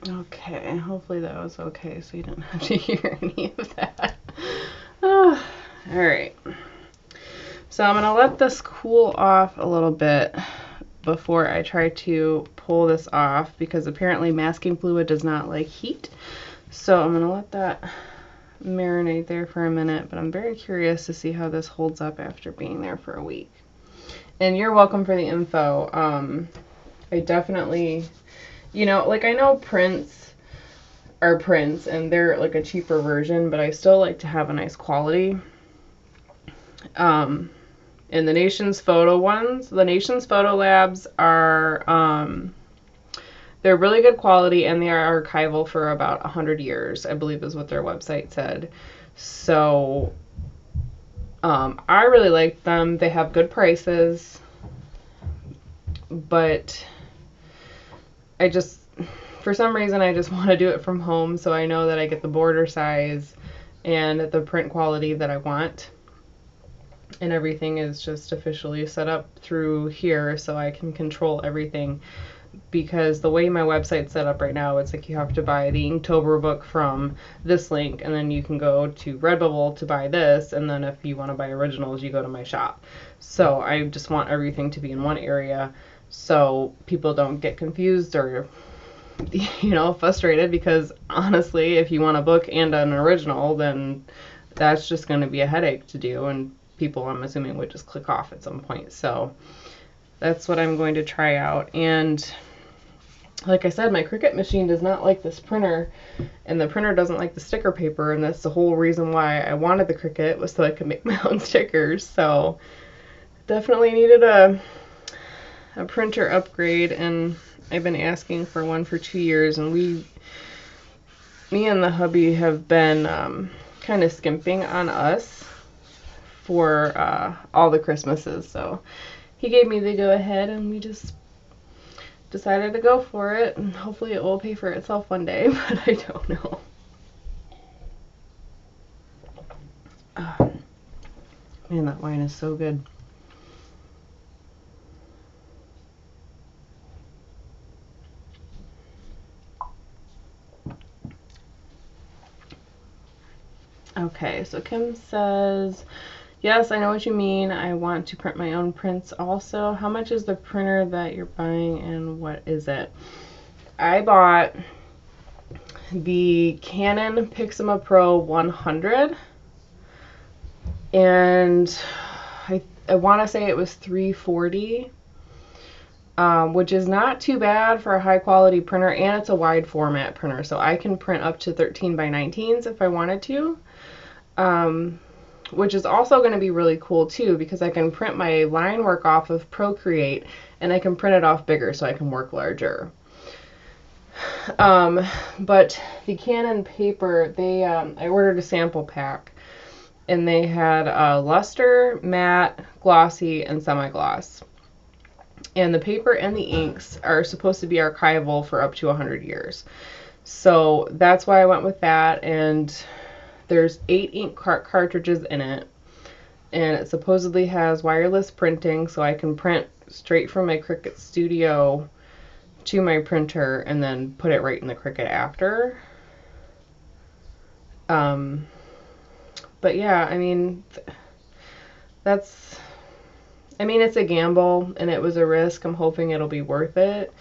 Okay, hopefully that was okay so you didn't have to hear any of that. Oh, all right. So I'm going to let this cool off a little bit before I try to pull this off, because apparently masking fluid does not like heat. So I'm going to let that marinate there for a minute, but I'm very curious to see how this holds up after being there for a week. And you're welcome for the info. I definitely, you know, like, I know prints are prints and they're like a cheaper version, but I still like to have a nice quality. And the Nations Photo ones, the Nations Photo Labs are, they're really good quality, and they are archival for about 100 years, I believe is what their website said. So I really like them. They have good prices. but I just, for some reason, I just want to do it from home, so I know that I get the border size and the print quality that I want. And everything is just officially set up through here, so I can control everything. Because the way my website's set up right now, it's like you have to buy the Inktober book from this link, and then you can go to Redbubble to buy this, and then if you want to buy originals, you go to my shop. So I just want everything to be in one area, so people don't get confused or, you know, frustrated, because honestly, if you want a book and an original, then that's just going to be a headache to do, and people, I'm assuming, would just click off at some point. So that's what I'm going to try out. And like I said, my Cricut machine does not like this printer, and the printer doesn't like the sticker paper, and that's the whole reason why I wanted the Cricut, was so I could make my own stickers. So definitely needed a printer upgrade, and I've been asking for one for 2 years, and me and the hubby have been kind of skimping on us for all the Christmases. So he gave me the go ahead, and we just decided to go for it, and hopefully it will pay for itself one day, but I don't know. Man, that wine is so good. Okay, so Kim says, yes, I know what you mean. I want to print my own prints also. How much is the printer that you're buying, and what is it? I bought the Canon Pixma Pro 100, and I want to say it was $340, which is not too bad for a high quality printer, and it's a wide format printer, so I can print up to 13 by 19s if I wanted to. Which is also going to be really cool too, because I can print my line work off of Procreate, and I can print it off bigger so I can work larger. But the Canon paper, I ordered a sample pack, and they had luster, matte, glossy, and semi-gloss. And the paper and the inks are supposed to be archival for up to 100 years. So that's why I went with that, and there's 8 ink cartridges in it, and it supposedly has wireless printing, so I can print straight from my Cricut Studio to my printer and then put it right in the Cricut after. But yeah, I mean, it's a gamble, and it was a risk. I'm hoping it'll be worth it.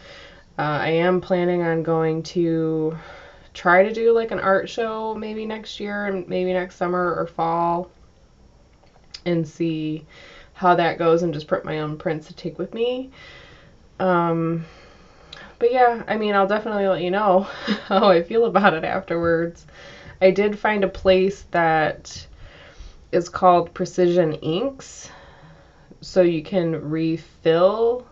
I am planning on going to try to do like an art show maybe next year, and maybe next summer or fall, and see how that goes, and just print my own prints to take with me. But yeah, I mean, I'll definitely let you know how I feel about it afterwards. I did find a place that is called Precision Inks, so you can refill.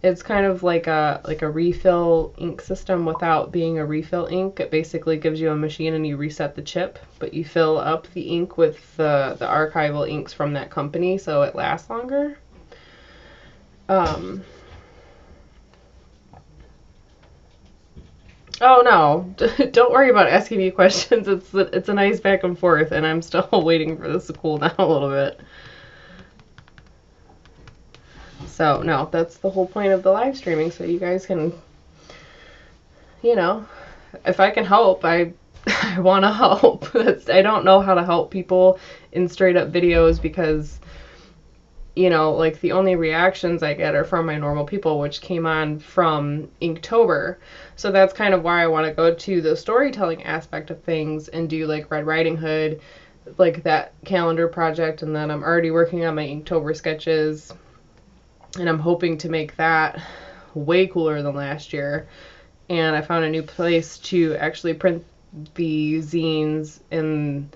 It's kind of like a refill ink system without being a refill ink. It basically gives you a machine and you reset the chip, but you fill up the ink with the archival inks from that company, so it lasts longer. Oh no, don't worry about asking me questions. It's a nice back and forth, and I'm still waiting for this to cool down a little bit. So no, that's the whole point of the live streaming, so you guys can, you know, if I can help, I want to help. I don't know how to help people in straight up videos, because, you know, like, the only reactions I get are from my normal people, which came on from Inktober. So that's kind of why I want to go to the storytelling aspect of things and do like Red Riding Hood, like that calendar project, and then I'm already working on my Inktober sketches, and I'm hoping to make that way cooler than last year. And I found a new place to actually print the zines, and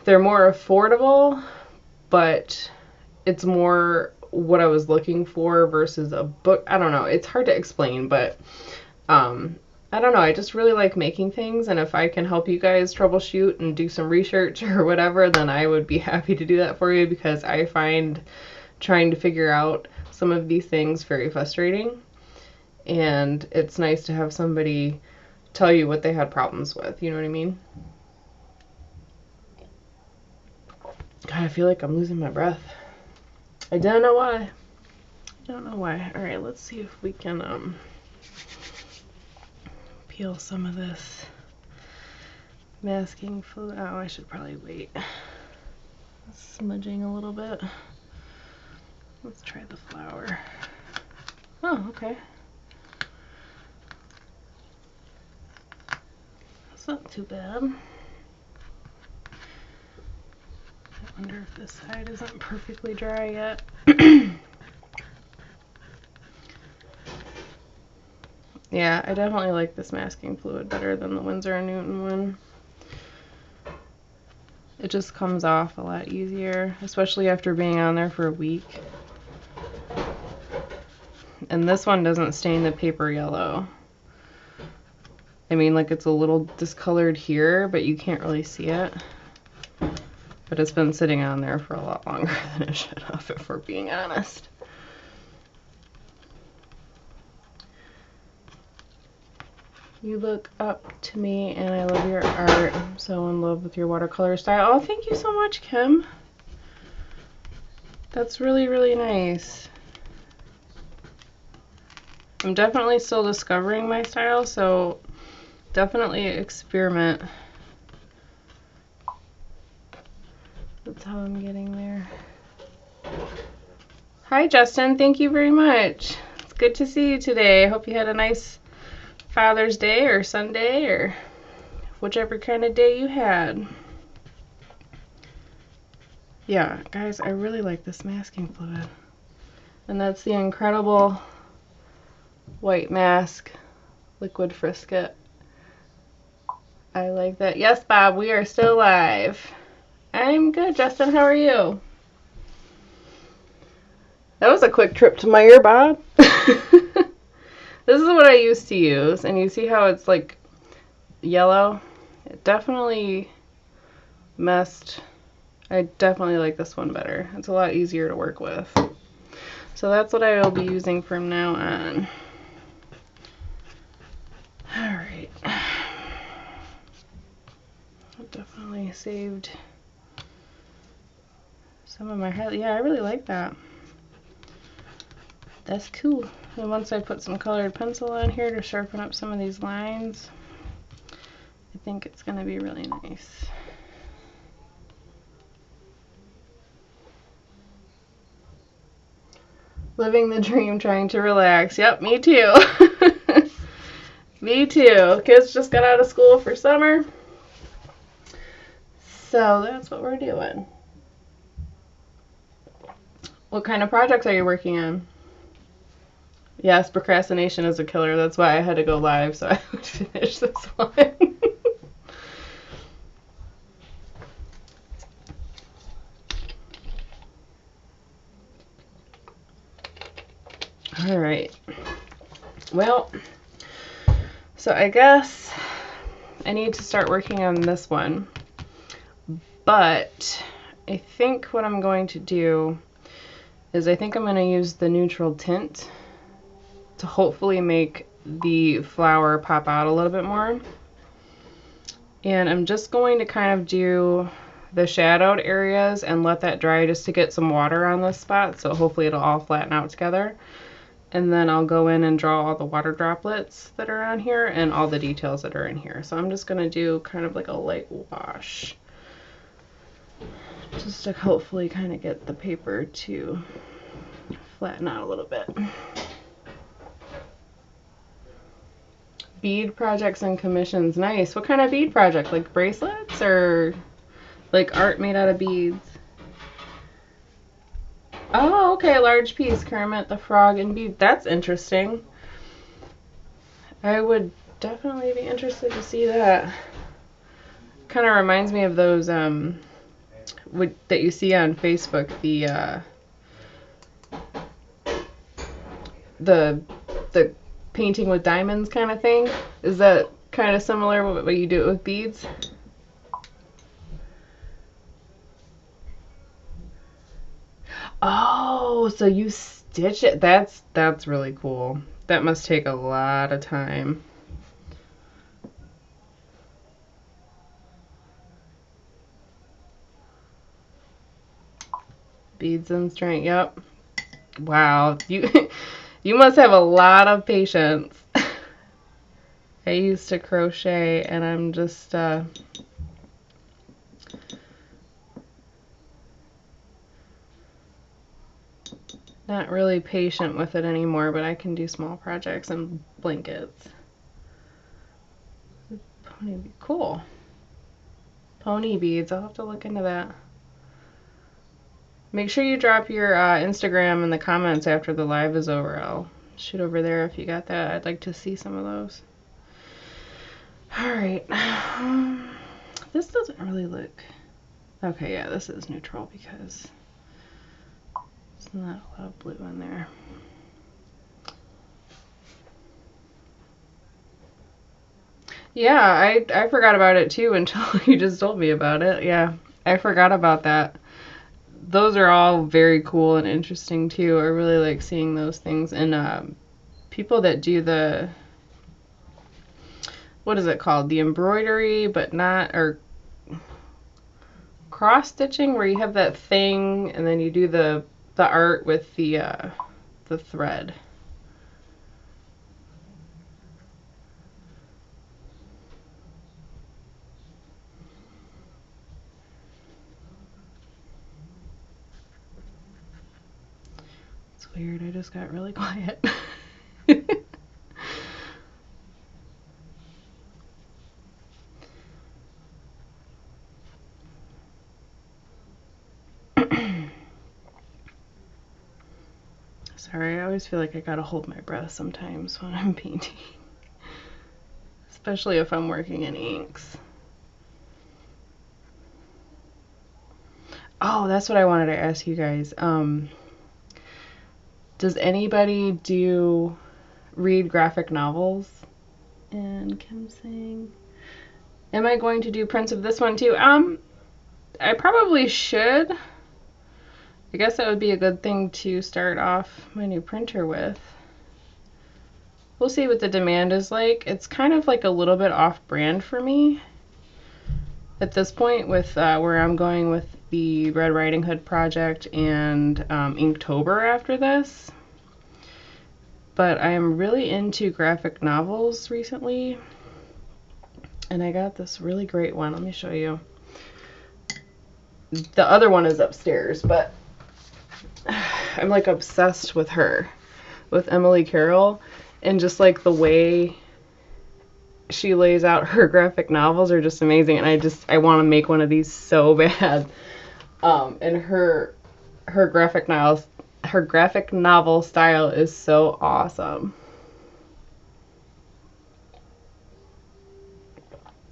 they're more affordable, but it's more what I was looking for versus a book. I don't know. It's hard to explain, but I don't know. I just really like making things, and if I can help you guys troubleshoot and do some research or whatever, then I would be happy to do that for you, because I find trying to figure out some of these things very frustrating. And it's nice to have somebody tell you what they had problems with, you know what I mean? God, I feel like I'm losing my breath. I don't know why. I don't know why. All right, let's see if we can peel some of this masking fluid. Oh, I should probably wait. Smudging a little bit. Let's try the flower. Oh, okay. That's not too bad. I wonder if this side isn't perfectly dry yet. Yeah, I definitely like this masking fluid better than the Winsor & Newton one. It just comes off a lot easier, especially after being on there for a week. And this one doesn't stain the paper yellow. I mean, like, it's a little discolored here, but you can't really see it. But it's been sitting on there for a lot longer than it should have, if we're being honest. You look up to me and I love your art. I'm so in love with your watercolor style. Oh, thank you so much, Kim. That's really, really nice. I'm definitely still discovering my style, so definitely experiment. That's how I'm getting there. Hi, Justin. Thank you very much. It's good to see you today. I hope you had a nice Father's Day or Sunday or whichever kind of day you had. Yeah, guys, I really like this masking fluid. And that's the incredible white mask liquid frisket. I like that. Yes, Bob, we are still live. I'm good, Justin. How are you? That was a quick trip to Meyer, Bob. This is what I used to use, and you see how it's like yellow? It definitely messed. I definitely like this one better. It's a lot easier to work with. So that's what I will be using from now on. Alright. I definitely saved some of my highlight. Yeah, I really like that. That's cool. And once I put some colored pencil on here to sharpen up some of these lines, I think it's going to be really nice. Living the dream, trying to relax. Yep, me too. Me too. Kids just got out of school for summer. So that's what we're doing. What kind of projects are you working on? Yes, procrastination is a killer. That's why I had to go live so I would finish this one. All right. Well, so I guess I need to start working on this one. But I think what I'm going to do is I think I'm going to use the neutral tint to hopefully make the flower pop out a little bit more. And I'm just going to kind of do the shadowed areas and let that dry just to get some water on this spot, so hopefully it'll all flatten out together. And then I'll go in and draw all the water droplets that are on here and all the details that are in here. So I'm just going to do kind of like a light wash just to hopefully kind of get the paper to flatten out a little bit. Bead projects and commissions. Nice. What kind of bead project? Like bracelets or like art made out of beads? Oh, okay. Large piece. Kermit the Frog and bead. That's interesting. I would definitely be interested to see that. Kind of reminds me of those that you see on Facebook. The painting with diamonds kind of thing. Is that kind of similar what you do it with beads? Oh, so you stitch it. That's really cool. That must take a lot of time. Beads and string. Yep. Wow. You must have a lot of patience. I used to crochet and I'm just not really patient with it anymore, but I can do small projects and blankets. Pony, cool. Pony beads. I'll have to look into that. Make sure you drop your Instagram in the comments after the live is over. I'll shoot over there if you got that. I'd like to see some of those. Alright. This doesn't really look... Okay, yeah, this is neutral because there's not a lot of blue in there. Yeah, I forgot about it too until you just told me about it. Yeah, I forgot about that. Those are all very cool and interesting too. I really like seeing those things. And people that do the, what is it called? The embroidery, but not, or cross stitching, where you have that thing and then you do the art with the thread. It's weird, I just got really quiet. Sorry, I always feel like I gotta hold my breath sometimes when I'm painting. Especially if I'm working in inks. Oh, that's what I wanted to ask you guys. Does anybody read graphic novels? And Kim saying, am I going to do prints of this one too? I probably should. I guess that would be a good thing to start off my new printer with. We'll see what the demand is like. It's kind of like a little bit off-brand for me at this point with where I'm going with the Red Riding Hood project and Inktober after this. But I am really into graphic novels recently. And I got this really great one. Let me show you. The other one is upstairs, but I'm like obsessed with her, with Emily Carroll, and just like the way she lays out her graphic novels are just amazing, and I want to make one of these so bad. And her graphic novel style is so awesome.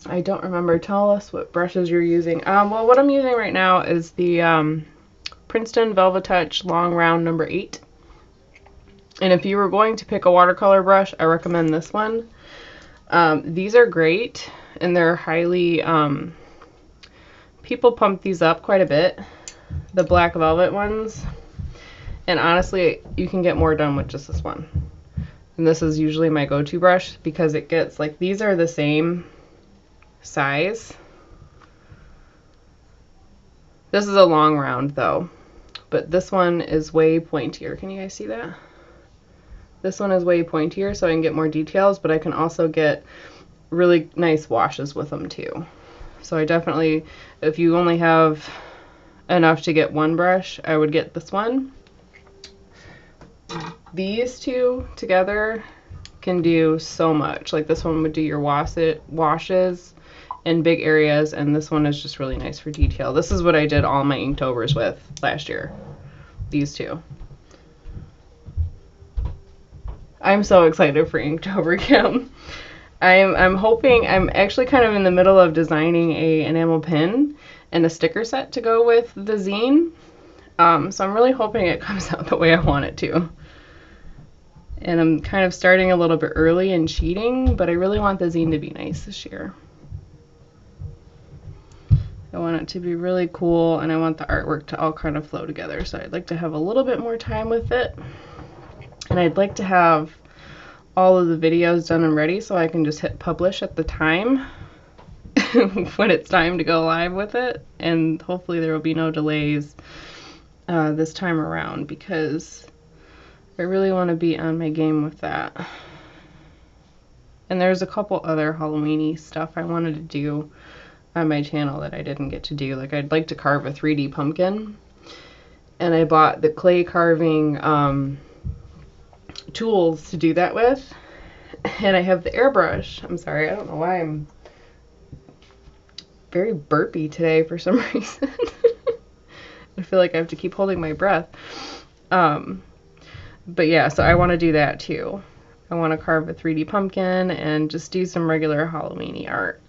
I don't remember. Tell us what brushes you're using. Well, what I'm using right now is the Princeton Velvet Touch Long Round number 8. And if you were going to pick a watercolor brush, I recommend this one. These are great, and they're highly, people pump these up quite a bit, the black velvet ones. And honestly, you can get more done with just this one. And this is usually my go-to brush because it gets, like, these are the same size. This is a long round though, but this one is way pointier. Can you guys see that? This one is way pointier, so I can get more details, but I can also get really nice washes with them too. So I definitely, if you only have enough to get one brush, I would get this one. These two together can do so much. Like this one would do your washes in big areas, and this one is just really nice for detail. This is what I did all my Inktovers with last year. These two. I'm so excited for Inktober, Kim. I'm hoping, I'm actually kind of in the middle of designing a enamel pin and a sticker set to go with the zine. So I'm really hoping it comes out the way I want it to. And I'm kind of starting a little bit early and cheating, but I really want the zine to be nice this year. I want it to be really cool, and I want the artwork to all kind of flow together. So I'd like to have a little bit more time with it. And I'd like to have all of the videos done and ready so I can just hit publish at the time when it's time to go live with it. And hopefully there will be no delays this time around, because I really want to be on my game with that. And there's a couple other Halloween-y stuff I wanted to do on my channel that I didn't get to do. Like, I'd like to carve a 3D pumpkin, and I bought the clay carving tools to do that with, and I have the airbrush. I'm sorry, I don't know why I'm very burpy today for some reason. I feel like I have to keep holding my breath. But yeah, so I want to do that too. I want to carve a 3D pumpkin and just do some regular Halloween-y art.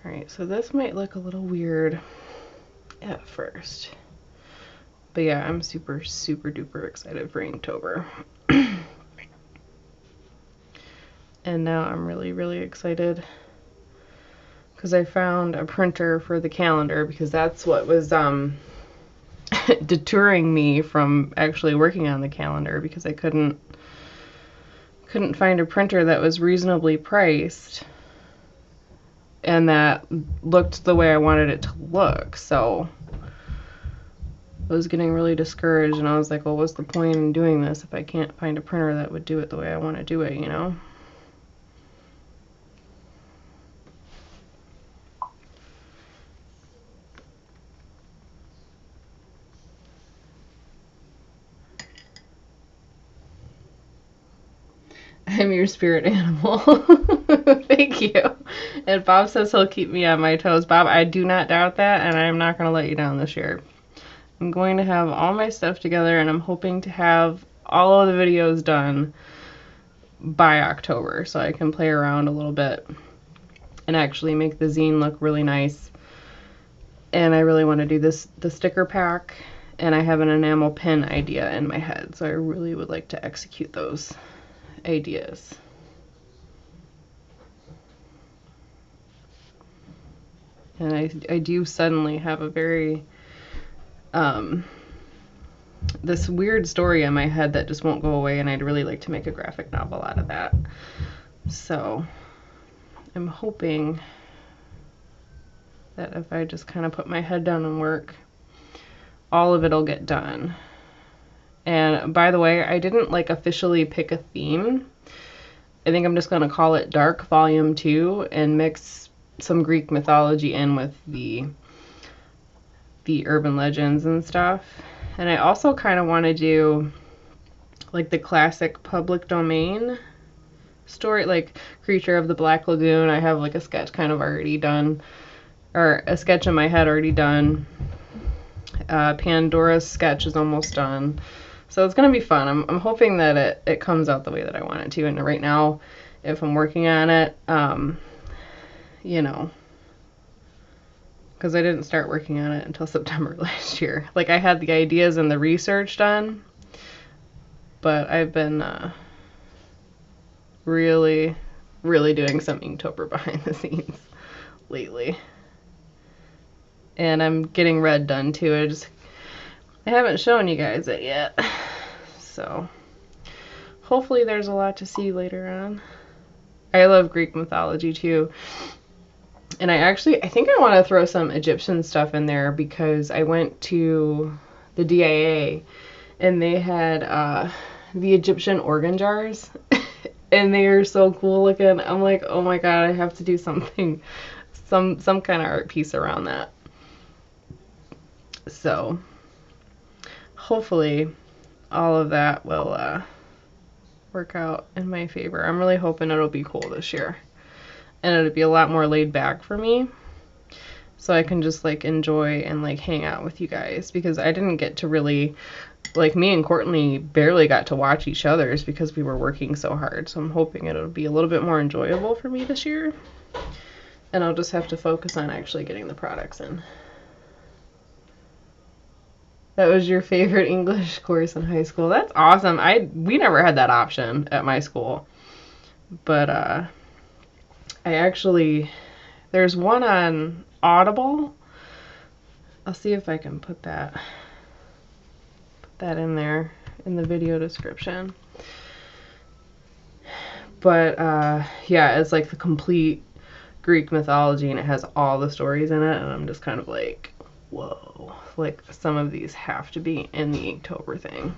Alright, so this might look a little weird at first. But yeah, I'm super, super duper excited for Inktober. And now I'm really, really excited because I found a printer for the calendar, because that's what was deterring me from actually working on the calendar, because I couldn't find a printer that was reasonably priced and that looked the way I wanted it to look. So I was getting really discouraged, and I was like, well, what's the point in doing this if I can't find a printer that would do it the way I want to do it, you know? I'm your spirit animal. Thank you. And Bob says he'll keep me on my toes. Bob, I do not doubt that, and I'm not going to let you down this year. I'm going to have all my stuff together, and I'm hoping to have all of the videos done by October so I can play around a little bit and actually make the zine look really nice. And I really want to do the sticker pack, and I have an enamel pin idea in my head, so I really would like to execute those ideas. And I do suddenly have a very this weird story in my head that just won't go away, and I'd really like to make a graphic novel out of that. So I'm hoping that if I just kind of put my head down and work, all of it'll get done. And by the way, I didn't like officially pick a theme. I think I'm just going to call it Dark Volume 2 and mix some Greek mythology in with the urban legends and stuff. And I also kind of want to do like the classic public domain story, like Creature of the Black Lagoon. I have like a sketch kind of already done, or a sketch in my head already done. Pandora's sketch is almost done. So it's going to be fun. I'm hoping that it comes out the way that I want it to. And right now, if I'm working on it, you know, because I didn't start working on it until September last year. Like, I had the ideas and the research done, but I've been really, really doing some Inktober behind the scenes lately. And I'm getting red done too. I haven't shown you guys it yet. So hopefully there's a lot to see later on. I love Greek mythology too. And I think I want to throw some Egyptian stuff in there, because I went to the DIA and they had the Egyptian organ jars and they are so cool looking. I'm like, oh my god, I have to do something, some kind of art piece around that. So hopefully all of that will work out in my favor. I'm really hoping it'll be cool this year. And it'll be a lot more laid back for me, so I can just like enjoy and like hang out with you guys, because I didn't get to really, like, me and Courtney barely got to watch each other's because we were working so hard. So I'm hoping it'll be a little bit more enjoyable for me this year, and I'll just have to focus on actually getting the products in. That was your favorite English course in high school? That's awesome. We never had that option at my school, but There's one on Audible. I'll see if I can put that in there in the video description. But yeah, it's like the complete Greek mythology, and it has all the stories in it, and I'm just kind of like, whoa, like some of these have to be in the Inktober thing.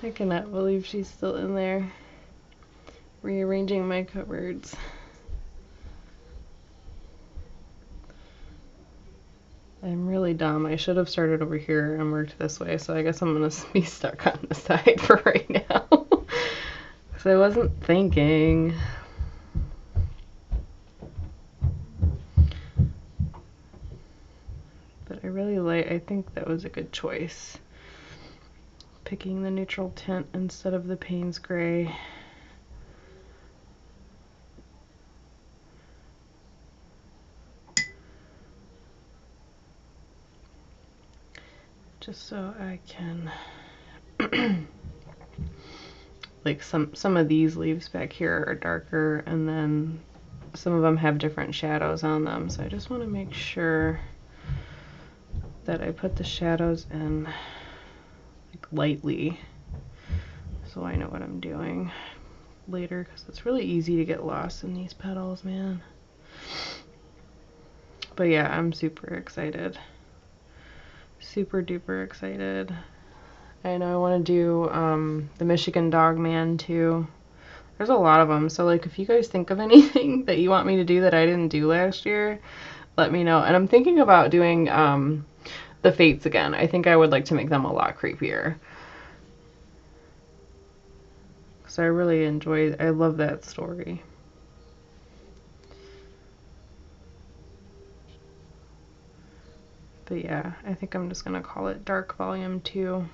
I cannot believe she's still in there rearranging my cupboards. I'm really dumb. I should have started over here and worked this way, so I guess I'm gonna be stuck on this side for right now. Because I wasn't thinking. But I think that was a good choice. Picking the neutral tint instead of the Payne's gray. Just so I can like some of these leaves back here are darker, and then some of them have different shadows on them, so I just want to make sure that I put the shadows in like lightly so I know what I'm doing later, because it's really easy to get lost in these petals, man. But yeah, I'm super excited. Super duper excited. I know I want to do the Michigan Dog Man too. There's a lot of them, so like if you guys think of anything that you want me to do that I didn't do last year, let me know. And I'm thinking about doing the Fates again. I think I would like to make them a lot creepier. Because I love that story. But yeah, I think I'm just going to call it Dark Volume 2.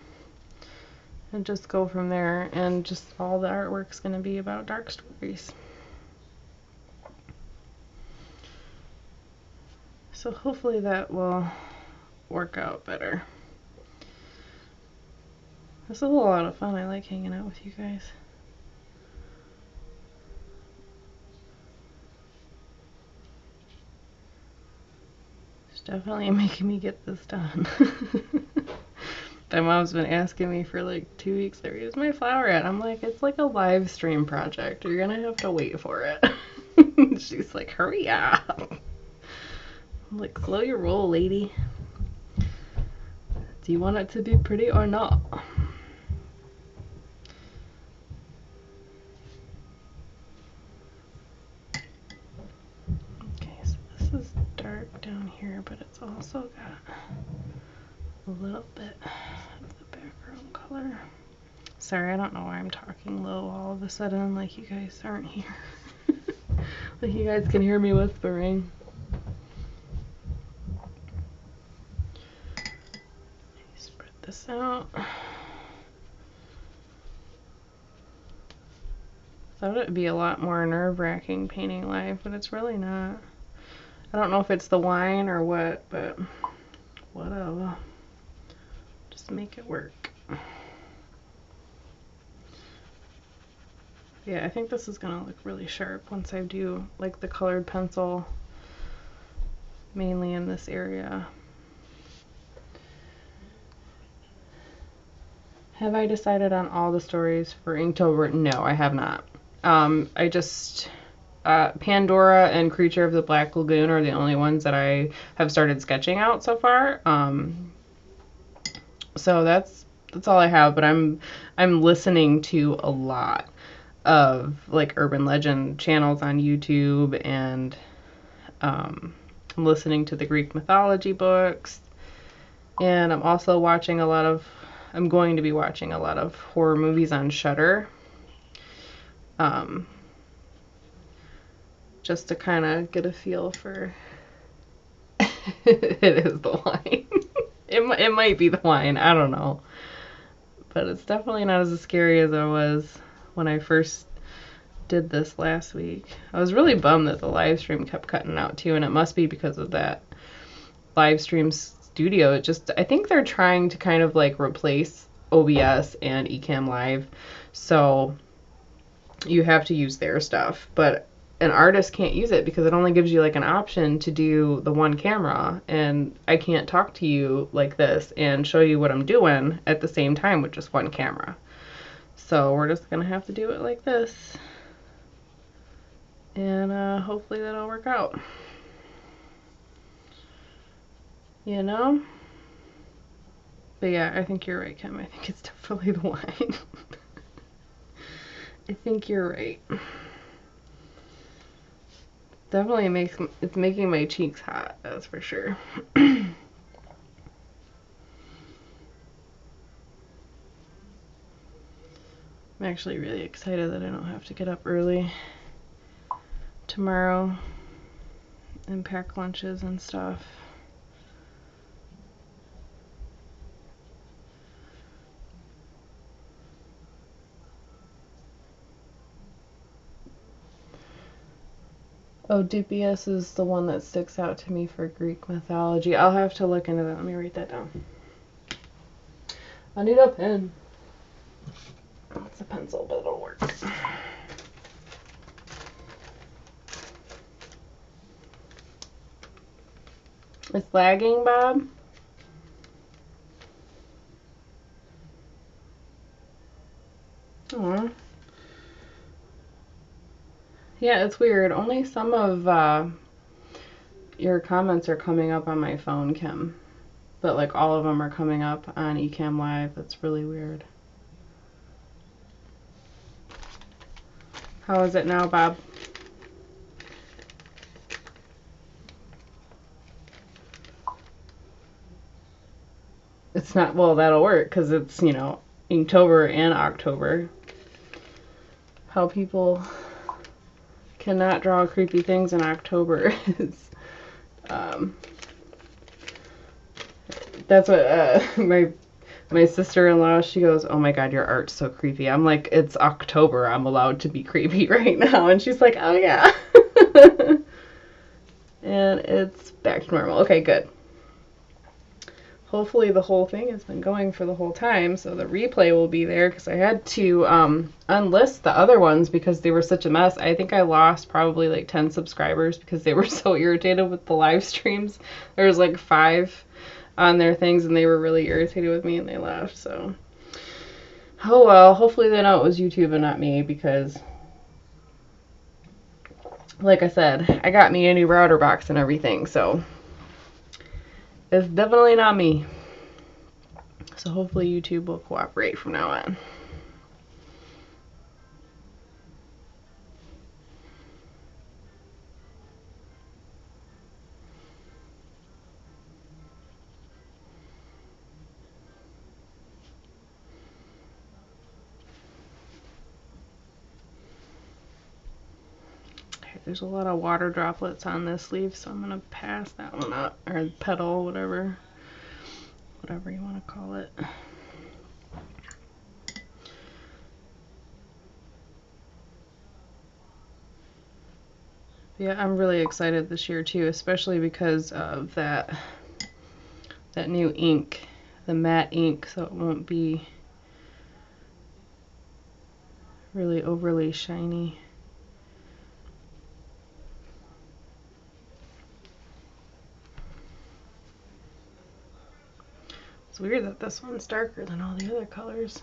And just go from there. And just all the artwork's going to be about dark stories. So hopefully that will work out better. This is a lot of fun. I like hanging out with you guys. It's definitely making me get this done. My mom's been asking me for like 2 weeks, where's my flower at? I'm like, it's like a live stream project. You're gonna have to wait for it. She's like, hurry up. I'm like, slow your roll, lady. Do you want it to be pretty or not? Okay, so this is dark down here, but it's also got a little bit of the background color. Sorry, I don't know why I'm talking low all of a sudden, like you guys aren't here. Like you guys can hear me whispering. Spread this out. Thought it would be a lot more nerve-wracking painting live, but it's really not. I don't know if it's the wine or what, but whatever. Just make it work. Yeah, I think this is gonna look really sharp once I do like the colored pencil, mainly in this area. Have I decided on all the stories for Inktober? No, I have not. I just Pandora and Creature of the Black Lagoon are the only ones that I have started sketching out so far. So that's all I have, but I'm listening to a lot of like urban legend channels on YouTube, and I'm listening to the Greek mythology books, and I'm also watching I'm going to be watching a lot of horror movies on Shudder. Just to kind of get a feel for it is the wine. It might be the wine, I don't know. But it's definitely not as scary as I was when I first did this last week. I was really bummed that the live stream kept cutting out too, and it must be because of that live stream Studio. It just, I think they're trying to kind of like replace OBS and Ecamm Live. So you have to use their stuff. But an artist can't use it because it only gives you like an option to do the one camera. And I can't talk to you like this and show you what I'm doing at the same time with just one camera. So we're just going to have to do it like this. And hopefully that'll work out. You know? But yeah, I think you're right, Kim. I think it's definitely the wine. I think you're right. Definitely it's making my cheeks hot, that's for sure. I'm actually really excited that I don't have to get up early tomorrow and pack lunches and stuff. Oh, DPS is the one that sticks out to me for Greek mythology. I'll have to look into that. Let me write that down. I need a pen. It's a pencil, but it'll work. It's lagging, Bob? Aww. Yeah, it's weird. Only some of your comments are coming up on my phone, Kim. But like all of them are coming up on Ecamm Live. That's really weird. How is it now, Bob? It's not, well, that'll work because it's, you know, Inktober and October. How people cannot draw creepy things in October is, that's what my sister-in-law, she goes, oh my god, your art's so creepy. I'm like, it's October, I'm allowed to be creepy right now. And she's like, oh yeah. And it's back to normal. Okay, good. Hopefully the whole thing has been going for the whole time, so the replay will be there, because I had to unlist the other ones because they were such a mess. I think I lost probably like 10 subscribers because they were so irritated with the live streams. There was like 5 on their things, and they were really irritated with me, and they left, so. Oh well, hopefully they know it was YouTube and not me, because, like I said, I got me a new router box and everything, so. It's definitely not me. So hopefully YouTube will cooperate from now on. Okay, there's a lot of water droplets on this leaf, so I'm gonna pass that one up, or petal, whatever you want to call it. Yeah, I'm really excited this year too, especially because of that new ink, the matte ink, so it won't be really overly shiny. It's weird that this one's darker than all the other colors.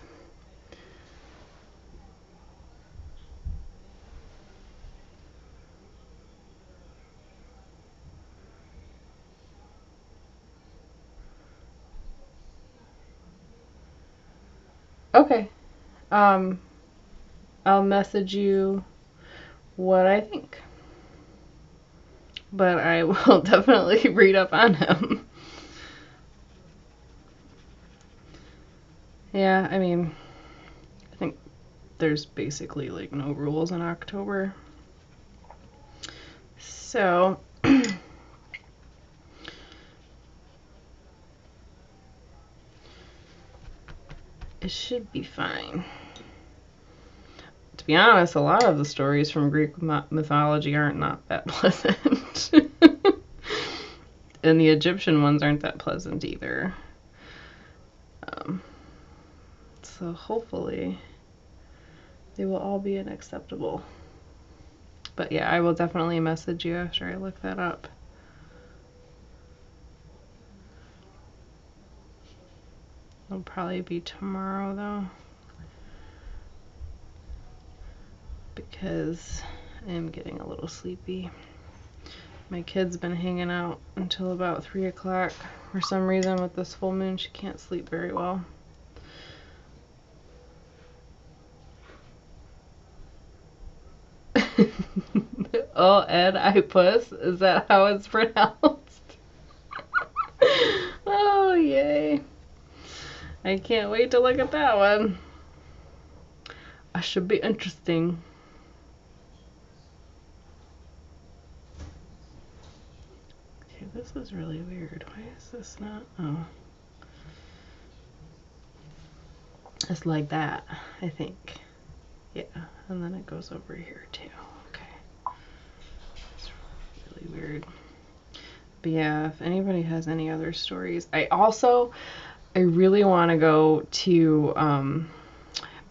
Okay. I'll message you what I think. But I will definitely read up on him. Yeah, I mean, I think there's basically like no rules in October. So, it should be fine. To be honest, a lot of the stories from Greek mythology aren't not that pleasant. And the Egyptian ones aren't that pleasant either. So hopefully they will all be acceptable. But yeah, I will definitely message you after I look that up. It'll probably be tomorrow though, because I am getting a little sleepy. My kid's been hanging out until about 3 o'clock. For some reason with this full moon, she can't sleep very well. Oh, Ed, I puss? Is that how it's pronounced? Oh, yay. I can't wait to look at that one. That should be interesting. Okay, this is really weird. Why is this not? Oh. It's like that, I think. Yeah, and then it goes over here too. Okay. It's really weird. But yeah, if anybody has any other stories. I really want to go to,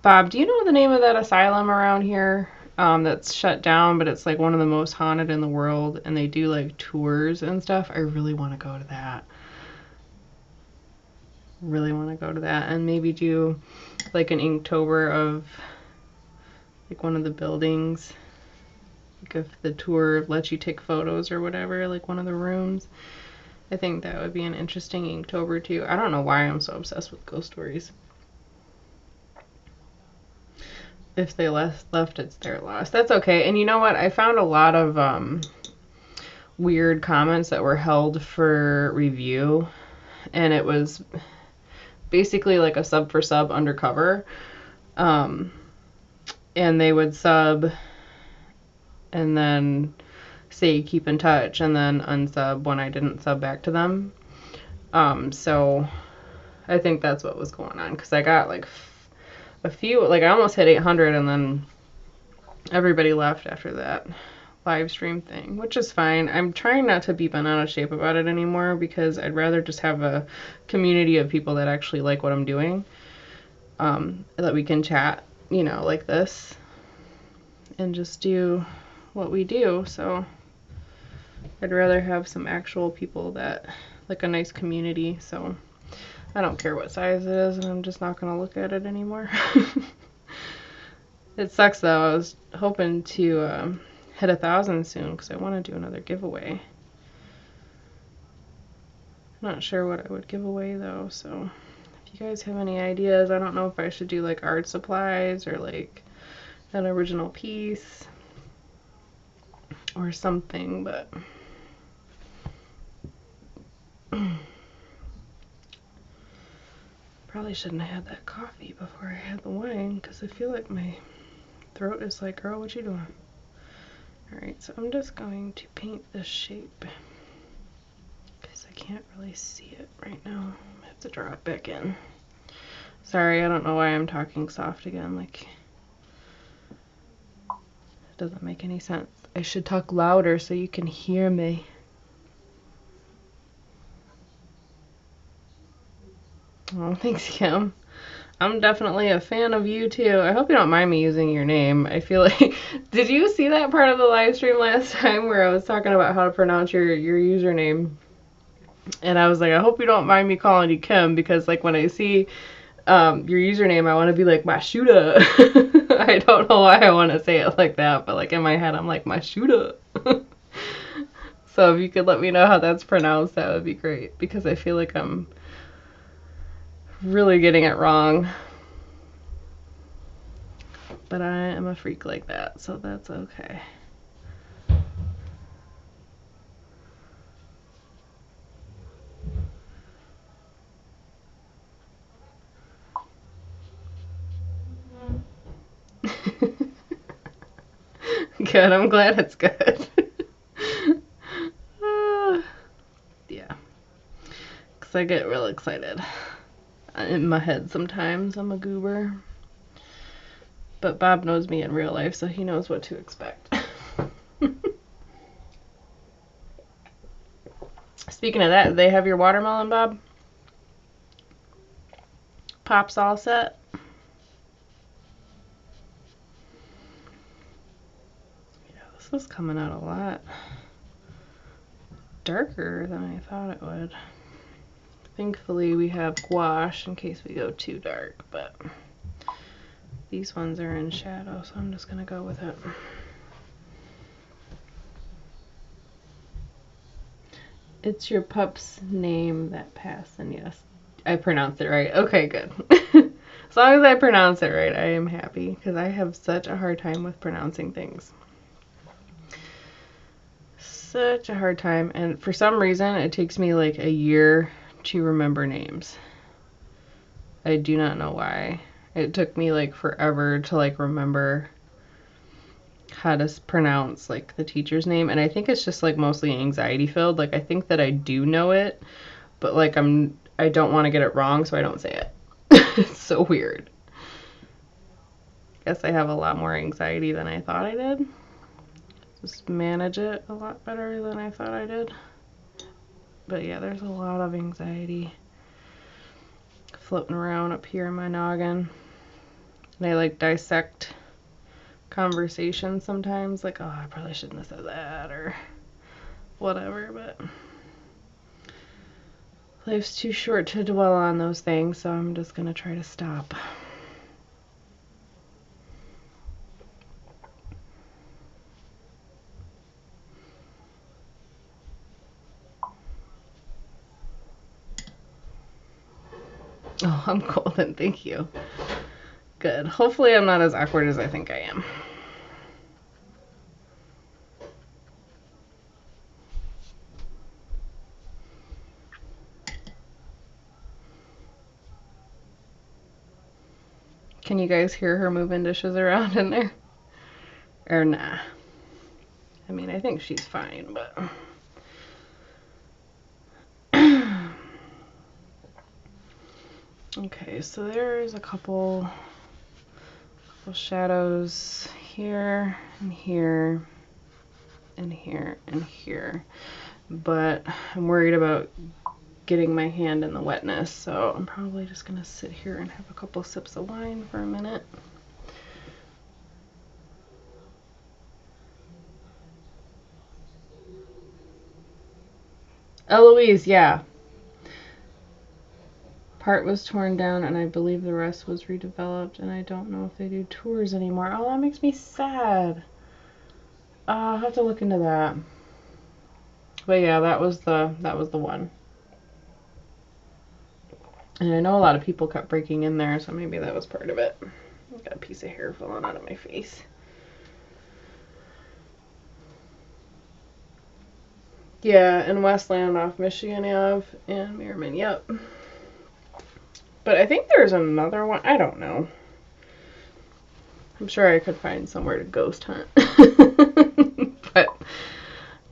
Bob, do you know the name of that asylum around here? That's shut down, but it's like one of the most haunted in the world, and they do like tours and stuff. I really want to go to that. Really want to go to that, and maybe do like an Inktober of like one of the buildings. Like if the tour lets you take photos or whatever, like one of the rooms. I think that would be an interesting Inktober too. I don't know why I'm so obsessed with ghost stories. If they left, it's their loss. That's okay. And you know what? I found a lot of weird comments that were held for review, and it was basically like a sub for sub undercover. And they would sub and then say keep in touch and then unsub when I didn't sub back to them. So I think that's what was going on, because I got like a few, like I almost hit 800, and then everybody left after that live stream thing, which is fine. I'm trying not to be bent out of shape about it anymore, because I'd rather just have a community of people that actually like what I'm doing, that we can chat, you know, like this, and just do what we do. So I'd rather have some actual people that like a nice community. So I don't care what size it is, and I'm just not going to look at it anymore. It sucks though. I was hoping to hit 1,000 soon, because I want to do another giveaway. Not sure what I would give away though, so if you guys have any ideas, I don't know if I should do like art supplies or like an original piece or something, but probably shouldn't have had that coffee before I had the wine, because I feel like my throat is like, girl, what you doing? Alright, so I'm just going to paint this shape, because I can't really see it right now. I have to draw it back in. Sorry, I don't know why I'm talking soft again, like it doesn't make any sense. I should talk louder so you can hear me. Oh, thanks, Kim. I'm definitely a fan of you too. I hope you don't mind me using your name. I feel like, did you see that part of the live stream last time where I was talking about how to pronounce your username? And I was like, I hope you don't mind me calling you Kim, because like when I see your username, I want to be like Mashuda. I don't know why I want to say it like that, but like in my head, I'm like Mashuda. So if you could let me know how that's pronounced, that would be great, because I feel like I'm really getting it wrong. But I am a freak like that, so that's okay. Good, I'm glad it's good. Yeah, because I get real excited in my head sometimes. I'm a goober. But Bob knows me in real life, so he knows what to expect. Speaking of that, they have your watermelon, Bob? Pops all set? Yeah, this is coming out a lot darker than I thought it would. Thankfully, we have gouache in case we go too dark, but these ones are in shadow, so I'm just going to go with it. It's your pup's name that passed, and yes, I pronounced it right. Okay, good. As long as I pronounce it right, I am happy, because I have such a hard time with pronouncing things. Such a hard time, and for some reason, it takes me like a year to remember names. I do not know why. It took me like forever to like remember how to pronounce like the teacher's name, and I think it's just like mostly anxiety filled. Like I think that I do know it, but like I don't want to get it wrong, so I don't say it. It's so weird. Guess I have a lot more anxiety than I thought I did. Just manage it a lot better than I thought I did. But yeah, there's a lot of anxiety floating around up here in my noggin. And I like dissect conversations sometimes, like, oh, I probably shouldn't have said that, or whatever, but life's too short to dwell on those things, so I'm just gonna try to stop. Oh, I'm golden, thank you. Good. Hopefully I'm not as awkward as I think I am. Can you guys hear her moving dishes around in there? Or nah? I mean, I think she's fine, but... Okay, so there's a couple shadows here, and here, and here, and here. But I'm worried about getting my hand in the wetness, so I'm probably just gonna sit here and have a couple sips of wine for a minute. Eloise, yeah. Part was torn down, and I believe the rest was redeveloped, and I don't know if they do tours anymore. Oh, that makes me sad. I'll have to look into that. But yeah, that was the one. And I know a lot of people kept breaking in there, so maybe that was part of it. I've got a piece of hair falling out of my face. Yeah, in Westland off Michigan Ave and Merriman, yep. But I think there's another one. I don't know. I'm sure I could find somewhere to ghost hunt. But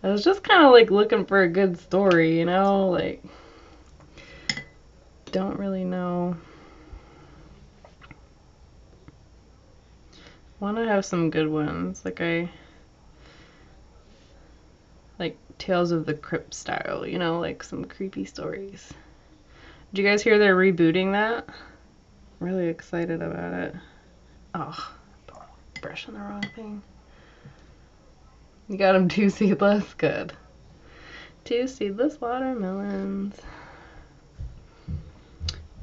I was just kind of like looking for a good story, you know? Like, don't really know. Want to have some good ones. Like Tales of the Crypt style, you know? Like some creepy stories. Did you guys hear they're rebooting that? Really excited about it. Oh, brushing the wrong thing. You got them 2 seedless? Good. 2 seedless watermelons.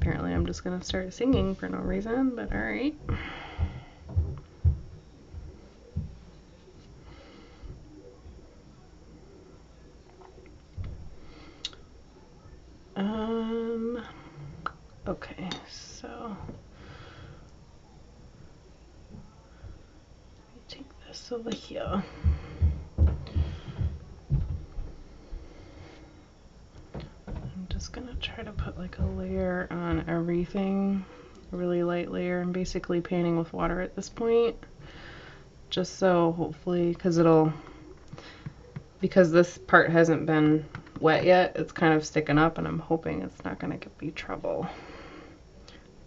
Apparently I'm just gonna start singing for no reason, but alright. Okay, so take this over here. I'm just gonna try to put like a layer on everything, a really light layer. I'm basically painting with water at this point, just so hopefully, because this part hasn't been wet yet, it's kind of sticking up, and I'm hoping it's not gonna give me trouble.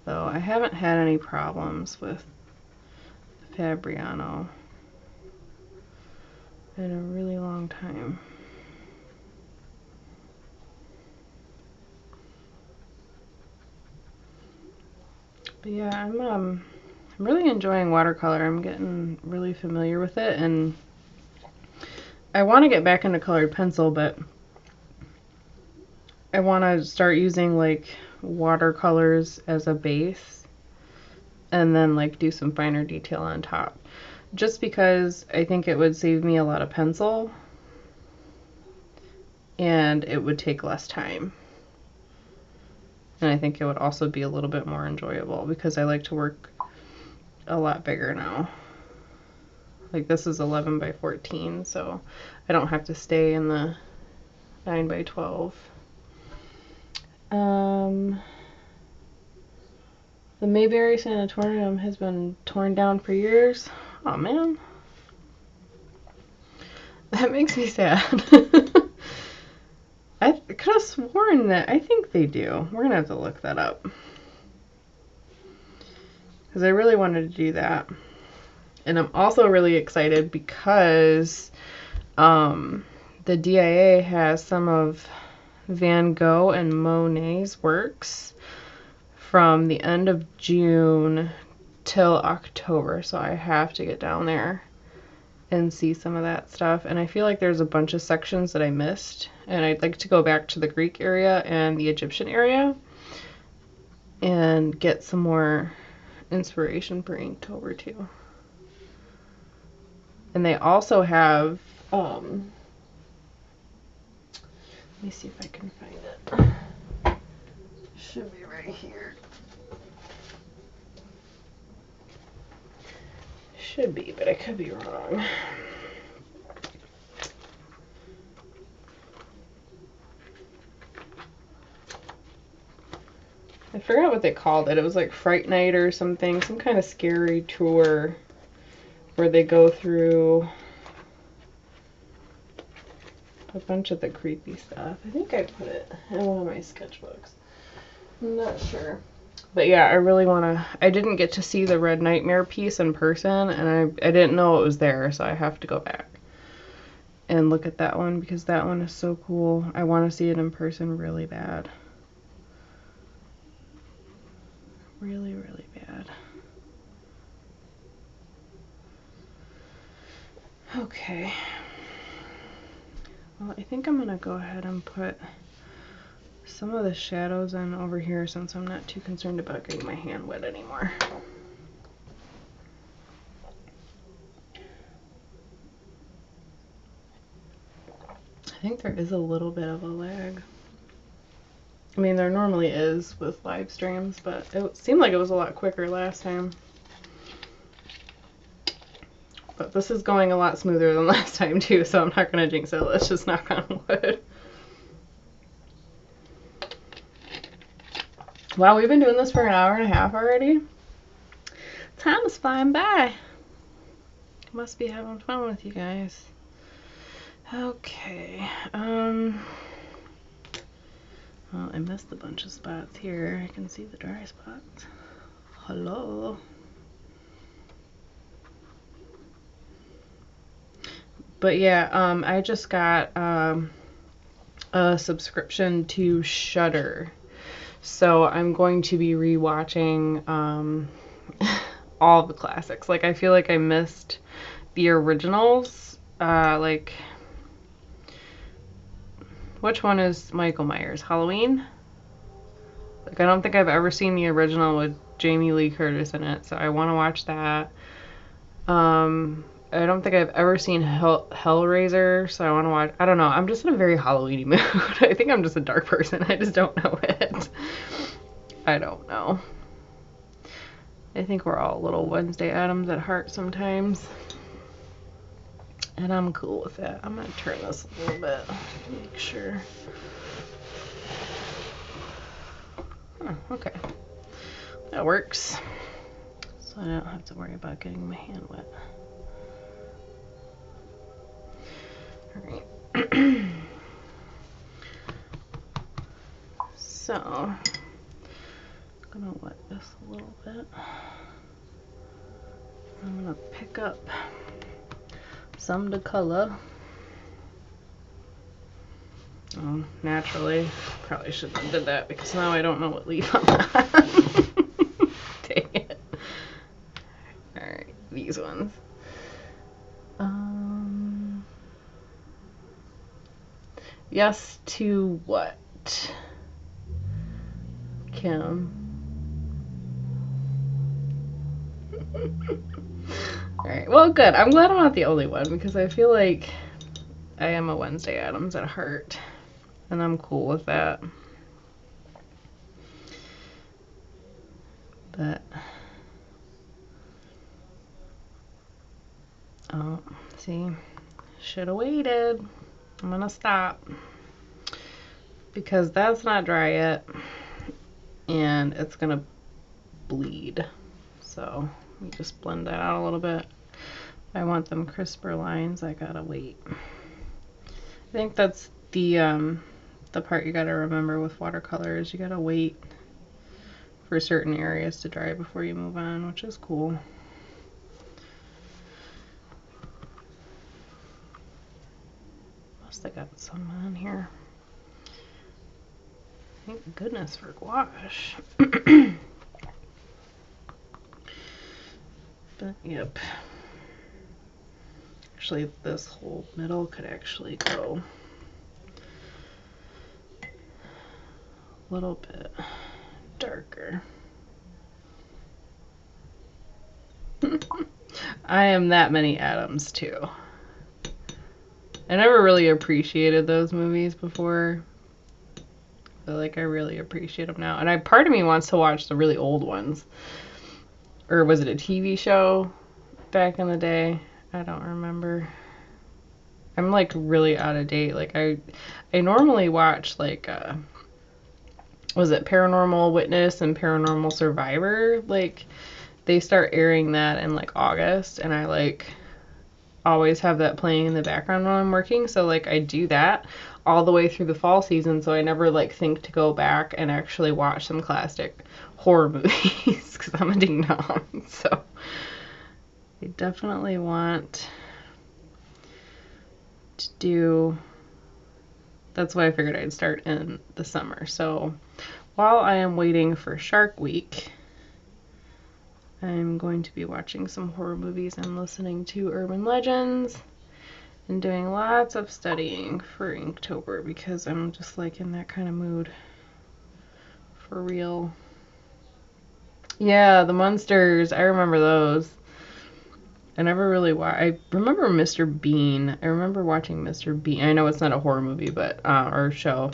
Though I haven't had any problems with Fabriano in a really long time. But yeah, I'm really enjoying watercolor. I'm getting really familiar with it, and I want to get back into colored pencil, but I want to start using like watercolors as a base and then like do some finer detail on top. Just because I think it would save me a lot of pencil and it would take less time. And I think it would also be a little bit more enjoyable because I like to work a lot bigger now. Like this is 11 by 14, so I don't have to stay in the 9 by 12. The Mayberry Sanatorium has been torn down for years. Oh man. That makes me sad. I could have sworn that. I think they do. We're gonna have to look that up. Because I really wanted to do that. And I'm also really excited because the DIA has some of Van Gogh and Monet's works from the end of June till October. So I have to get down there and see some of that stuff. And I feel like there's a bunch of sections that I missed. And I'd like to go back to the Greek area and the Egyptian area and get some more inspiration for Inktober too. And they also have, let me see if I can find it. Should be right here. Should be, but I could be wrong. I forgot what they called it. It was like Fright Night or something, some kind of scary tour where they go through a bunch of the creepy stuff. I think I put it in one of my sketchbooks. I'm not sure. But yeah, I really want to... I didn't get to see the Red Nightmare piece in person, and I didn't know it was there, so I have to go back and look at that one because that one is so cool. I want to see it in person really bad. Really, really bad. Okay. Well, I think I'm going to go ahead and put some of the shadows in over here since I'm not too concerned about getting my hand wet anymore. I think there is a little bit of a lag. I mean, there normally is with live streams, but it seemed like it was a lot quicker last time. But this is going a lot smoother than last time too, so I'm not going to jinx it. Let's just knock on wood. Wow, we've been doing this for an hour and a half already. Time is flying by. Must be having fun with you guys. Okay. Well, I missed a bunch of spots here. I can see the dry spots. Hello. But yeah, I just got a subscription to Shudder. So I'm going to be rewatching all the classics. Like, I feel like I missed the originals. Like, which one is Michael Myers? Halloween? Like, I don't think I've ever seen the original with Jamie Lee Curtis in it, so I want to watch that. I don't think I've ever seen Hellraiser, so I want to watch... I don't know. I'm just in a very Halloween-y mood. I think I'm just a dark person. I just don't know it. I don't know. I think we're all little Wednesday Addams at heart sometimes. And I'm cool with that. I'm going to turn this a little bit. Make sure. Oh, okay. That works. So I don't have to worry about getting my hand wet. Alright. So, I'm gonna wet this a little bit. I'm gonna pick up some to color. Oh, naturally, probably shouldn't have did that because now I don't know what leaf I'm on. Dang Yes to what? Kim. Alright, well, good. I'm glad I'm not the only one because I feel like I am a Wednesday Addams at heart. And I'm cool with that. But, oh, see, should have waited. I'm gonna stop because that's not dry yet and it's gonna bleed. So let me just blend that out a little bit. If I want them crisper lines, I gotta wait. I think that's the part you gotta remember with watercolors. You gotta wait for certain areas to dry before you move on, which is cool. Must have got some on here. Thank goodness for gouache. But yep. Actually, this whole middle could actually go a little bit darker. I am that many Addams too. I never really appreciated those movies before, but like I really appreciate them now. And part of me wants to watch the really old ones. Or was it a TV show back in the day? I don't remember. I'm like really out of date. Like I normally watch like was it Paranormal Witness and Paranormal Survivor? Like they start airing that in like August, and I like always have that playing in the background when I'm working. So like I do that all the way through the fall season, so I never like think to go back and actually watch some classic horror movies because I'm a ding dong. So I definitely want to do. That's why I figured I'd start in the summer. So while I am waiting for Shark Week, I'm going to be watching some horror movies and listening to urban legends and doing lots of studying for Inktober because I'm just like in that kind of mood for real. Yeah, the Munsters, I remember those. I never really watched. I remember Mr. Bean. I remember watching Mr. Bean. I know it's not a horror movie, but or show,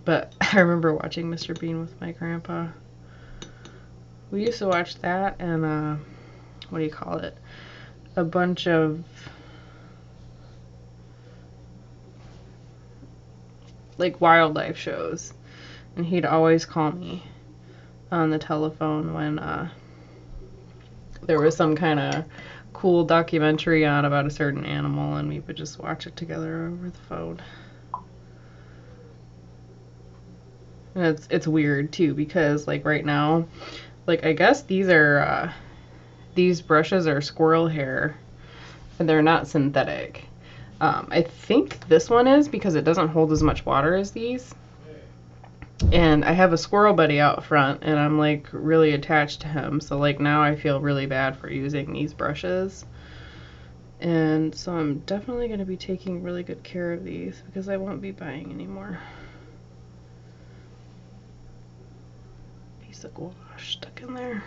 but I remember watching Mr. Bean with my grandpa. We used to watch that and what do you call it? A bunch of like wildlife shows, and he'd always call me on the telephone when there was some kind of cool documentary on about a certain animal, and we would just watch it together over the phone. And it's weird too because like right now, like I guess these are these brushes are squirrel hair and they're not synthetic. I think this one is because it doesn't hold as much water as these. And I have a squirrel buddy out front and I'm like really attached to him. So like now I feel really bad for using these brushes. And so I'm definitely going to be taking really good care of these because I won't be buying anymore. Piece of gouache stuck in there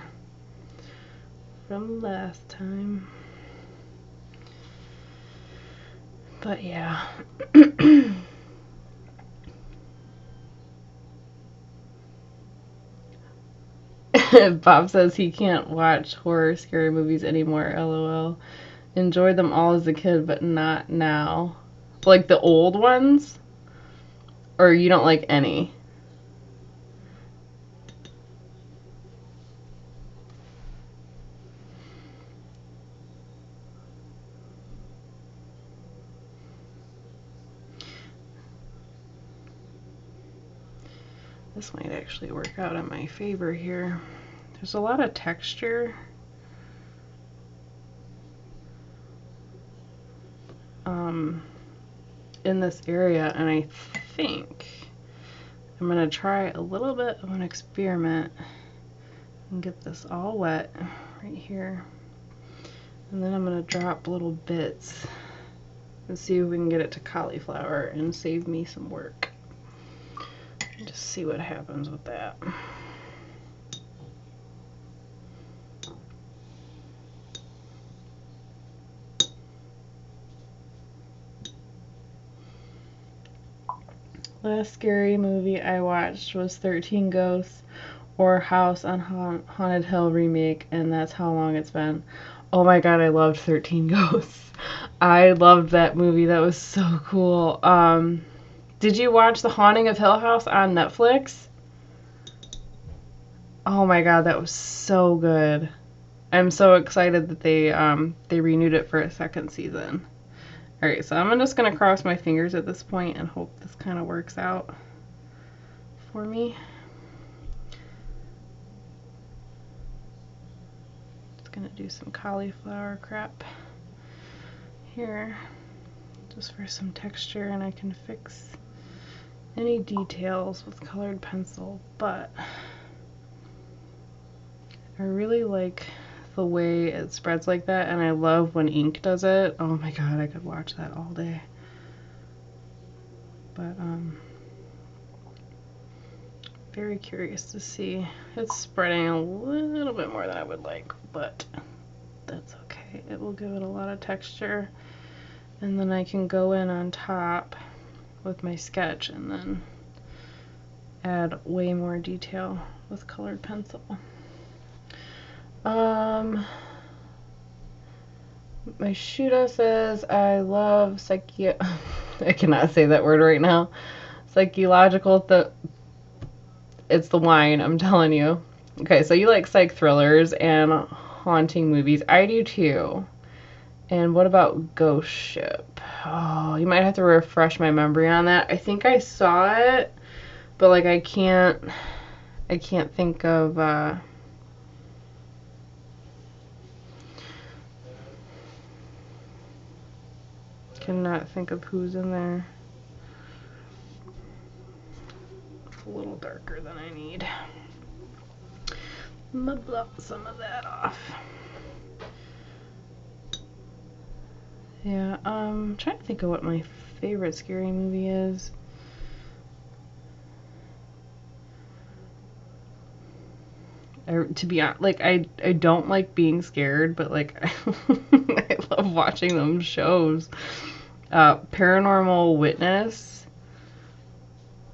from last time. But yeah. Bob says he can't watch horror scary movies anymore, lol. Enjoyed them all as a kid, but not now. Like the old ones? Or you don't like any? This might actually work out in my favor here. There's a lot of texture. In this area, and I think I'm gonna try a little bit of an experiment and get this all wet right here, and then I'm gonna drop little bits Let's see if we can get it to cauliflower and save me some work. Just see what happens with that. Last scary movie I watched was 13 Ghosts or House on Haunted Hill remake, and that's how long it's been. Oh my god, I loved 13 Ghosts. I loved that movie. That was so cool. Did you watch The Haunting of Hill House on Netflix? Oh my god, that was so good. I'm so excited that they renewed it for a second season. Alright, so I'm just going to cross my fingers at this point and hope this kind of works out for me. Just going to do some cauliflower crap here just for some texture, and I can fix any details with colored pencil, but I really like the way it spreads like that, and I love when ink does it. Oh my god, I could watch that all day. But very curious to see. It's spreading a little bit more than I would like, but that's okay. It will give it a lot of texture, and then I can go in on top with my sketch and then add way more detail with colored pencil. My Shuda says, I love I cannot say that word right now. Psychological, it's the wine, I'm telling you. Okay, so you like psych thrillers and haunting movies. I do too. And what about Ghost Ship? Oh, you might have to refresh my memory on that. I think I saw it, but like I can't think of cannot think of who's in there. It's a little darker than I need. I'm gonna blot some of that off. Yeah, I'm trying to think of what my favorite scary movie is. To be honest, like I don't like being scared, but like I love watching them shows. Paranormal Witness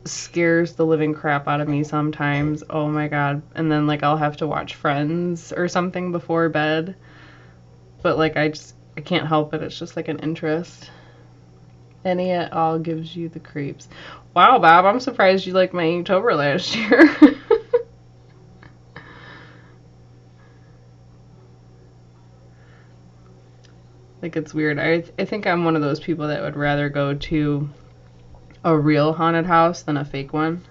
scares the living crap out of me sometimes. Oh my god. And then like I'll have to watch Friends or something before bed. But like I can't help it. It's just like an interest. Any at all gives you the creeps. Wow, Bob, I'm surprised you liked my Inktober last year. Like, it's weird. I think I'm one of those people that would rather go to a real haunted house than a fake one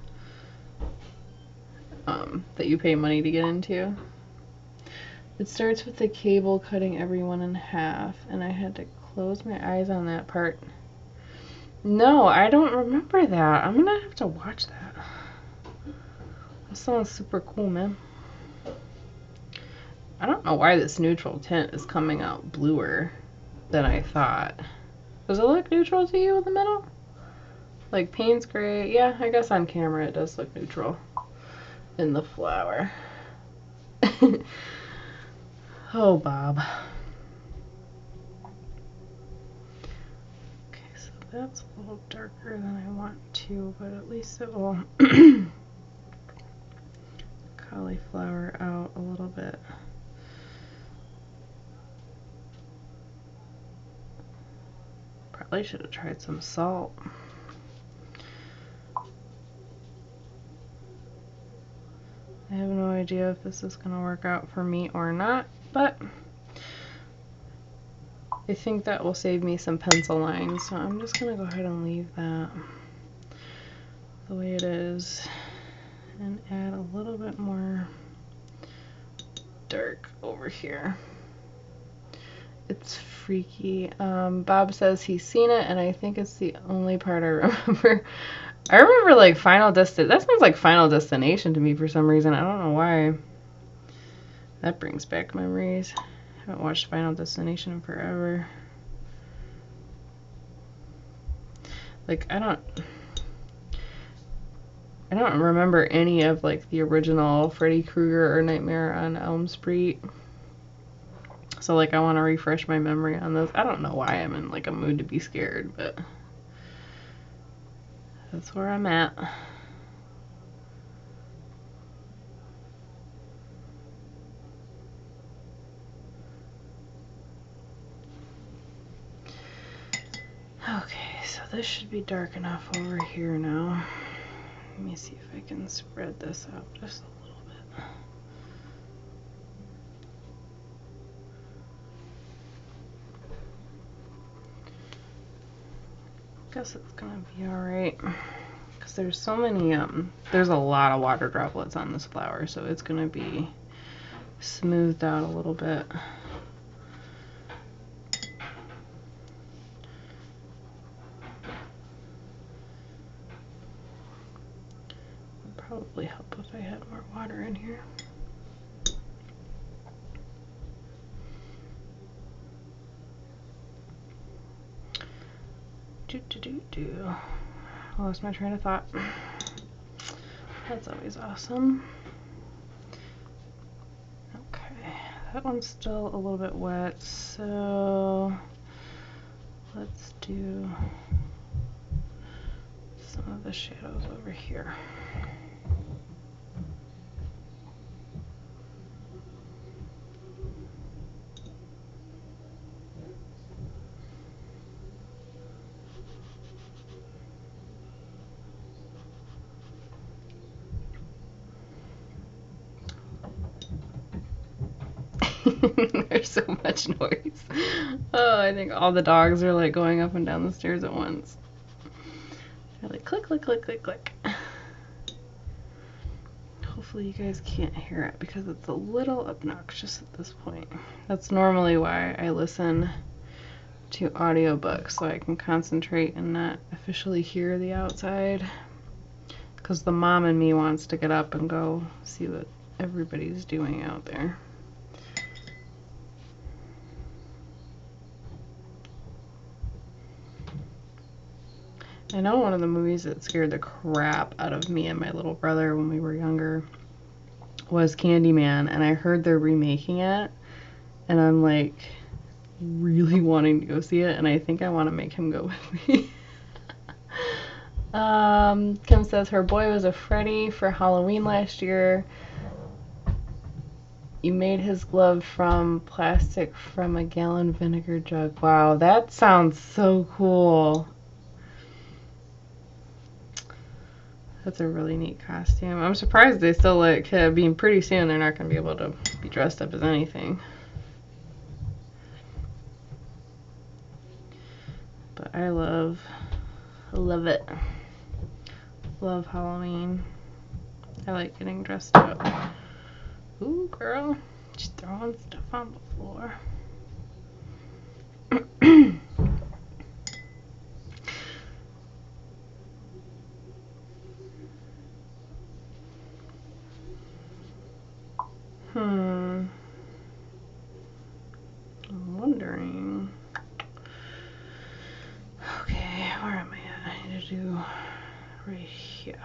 that you pay money to get into. It starts with the cable cutting everyone in half, and I had to close my eyes on that part. No, I don't remember that. I'm gonna have to watch that. That sounds super cool, man. I don't know why this neutral tint is coming out bluer than I thought. Does it look neutral to you in the middle? Like Payne's gray. Yeah, I guess on camera it does look neutral in the flower. Oh, Bob. Okay, so that's a little darker than I want to, but at least it will cauliflower out a little bit. Probably should have tried some salt. I have no idea if this is going to work out for me or not, but I think that will save me some pencil lines, so I'm just going to go ahead and leave that the way it is and add a little bit more dark over here. It's freaky. Bob says he's seen it, and I think it's the only part I remember. I remember like Final Destination. That sounds like Final Destination to me for some reason. I don't know why. That brings back memories. I haven't watched Final Destination in forever. Like, I don't remember any of like the original Freddy Krueger or Nightmare on Elm Street. So like I want to refresh my memory on those. I don't know why I'm in like a mood to be scared, but that's where I'm at. Okay, so this should be dark enough over here now. Let me see if I can spread this out just a little bit. Guess it's gonna be alright. Because there's so many, there's a lot of water droplets on this flower, so it's gonna be smoothed out a little bit. Would probably help if I had more water in here. Lost my train of thought. That's always awesome. Okay, that one's still a little bit wet, so let's do some of the shadows over here. There's so much noise. Oh, I think all the dogs are like going up and down the stairs at once. They're like click, click, click, click, click. Hopefully you guys can't hear it because it's a little obnoxious at this point. That's normally why I listen to audiobooks, so I can concentrate and not officially hear the outside. Because the mom in me wants to get up and go see what everybody's doing out there. I know one of the movies that scared the crap out of me and my little brother when we were younger was Candyman, and I heard they're remaking it, and I'm like really wanting to go see it, and I think I want to make him go with me. Kim says her boy was a Freddy for Halloween last year. You made his glove from plastic from a gallon vinegar jug. Wow, that sounds so cool. That's a really neat costume. I'm surprised they still let kid. Being pretty soon they're not going to be able to be dressed up as anything. But I love it. Love Halloween. I like getting dressed up. Ooh, girl, she's throwing stuff on the floor. I'm wondering. Okay, where am I at? I need to do right here.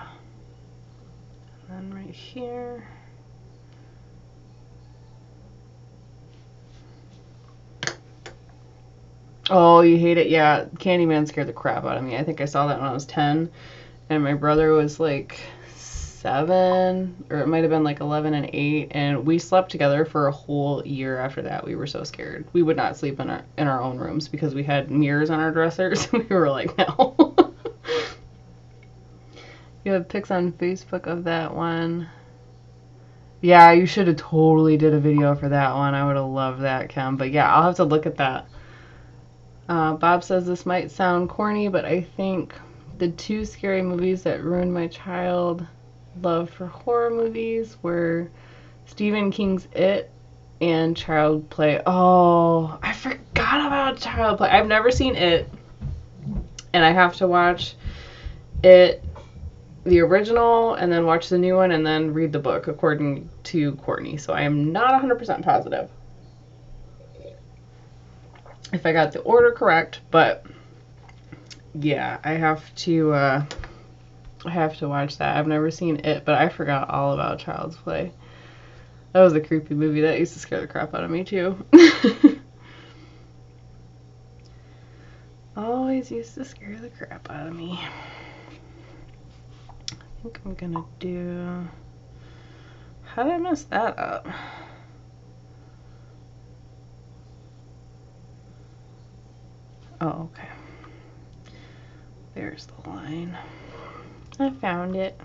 And then right here. Oh, you hate it? Yeah, Candyman scared the crap out of me. I think I saw that when I was 10, and my brother was like 7, or it might have been like 11 and 8, and we slept together for a whole year after that. We were so scared. We would not sleep in our own rooms because we had mirrors on our dressers. We were like, no. You have pics on Facebook of that one. Yeah, you should have totally did a video for that one. I would have loved that, Kim. But yeah, I'll have to look at that. Bob says this might sound corny, but I think the 2 scary movies that ruined my child love for horror movies were Stephen King's It and Child Play. Oh, I forgot about Child Play. I've never seen It, and I have to watch It, the original, and then watch the new one, and then read the book according to Courtney. So I am not 100% positive if I got the order correct, but Yeah, I have to watch that. I've never seen it, but I forgot all about Child's Play. That was a creepy movie. That used to scare the crap out of me too. Always used to scare the crap out of me. I think I'm gonna do... How did I mess that up? Oh, okay. There's the line. I found it.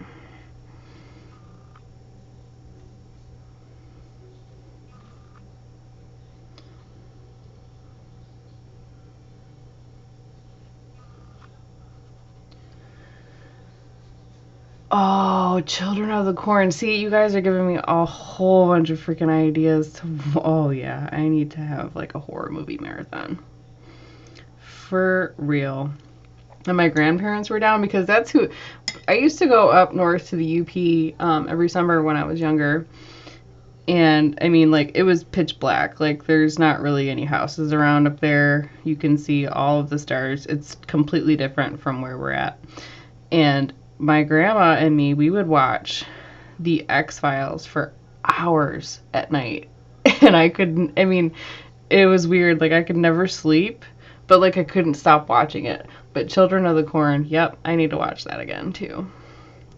Oh, Children of the Corn. See, you guys are giving me a whole bunch of freaking ideas to... Oh, yeah. I need to have, like, a horror movie marathon. For real. And my grandparents were down because that's who... I used to go up north to the UP every summer when I was younger. And, I mean, like, it was pitch black. Like, there's not really any houses around up there. You can see all of the stars. It's completely different from where we're at. And my grandma and me, we would watch the X-Files for hours at night. And I couldn't, I mean, it was weird. Like, I could never sleep, but, like, I couldn't stop watching it. But Children of the Corn, yep, I need to watch that again, too.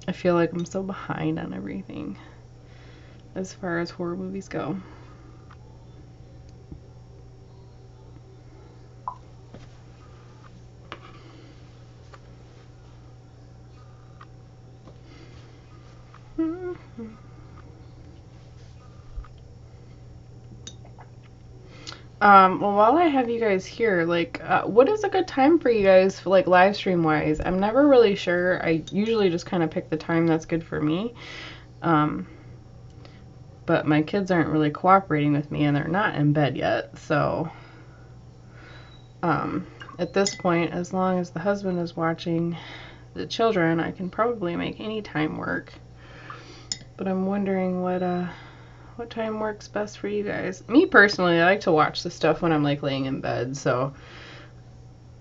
I feel like I'm so behind on everything as far as horror movies go. Well, while I have you guys here, like, what is a good time for you guys, for, like, live stream wise? I'm never really sure. I usually just kind of pick the time that's good for me. But my kids aren't really cooperating with me, and they're not in bed yet, so at this point, as long as the husband is watching the children, I can probably make any time work. But I'm wondering what time works best for you guys. Me personally, I like to watch the stuff when I'm, like, laying in bed, so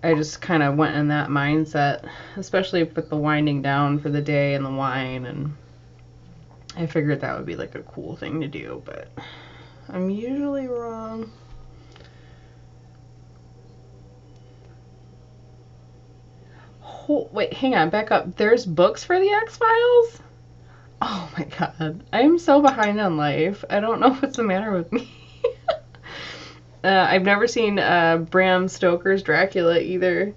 I just kind of went in that mindset, especially with the winding down for the day and the wine, and I figured that would be, like, a cool thing to do, but I'm usually wrong. Oh, wait, hang on, back up. There's books for the X-Files? Oh my god. I'm so behind on life. I don't know what's the matter with me. I've never seen Bram Stoker's Dracula either,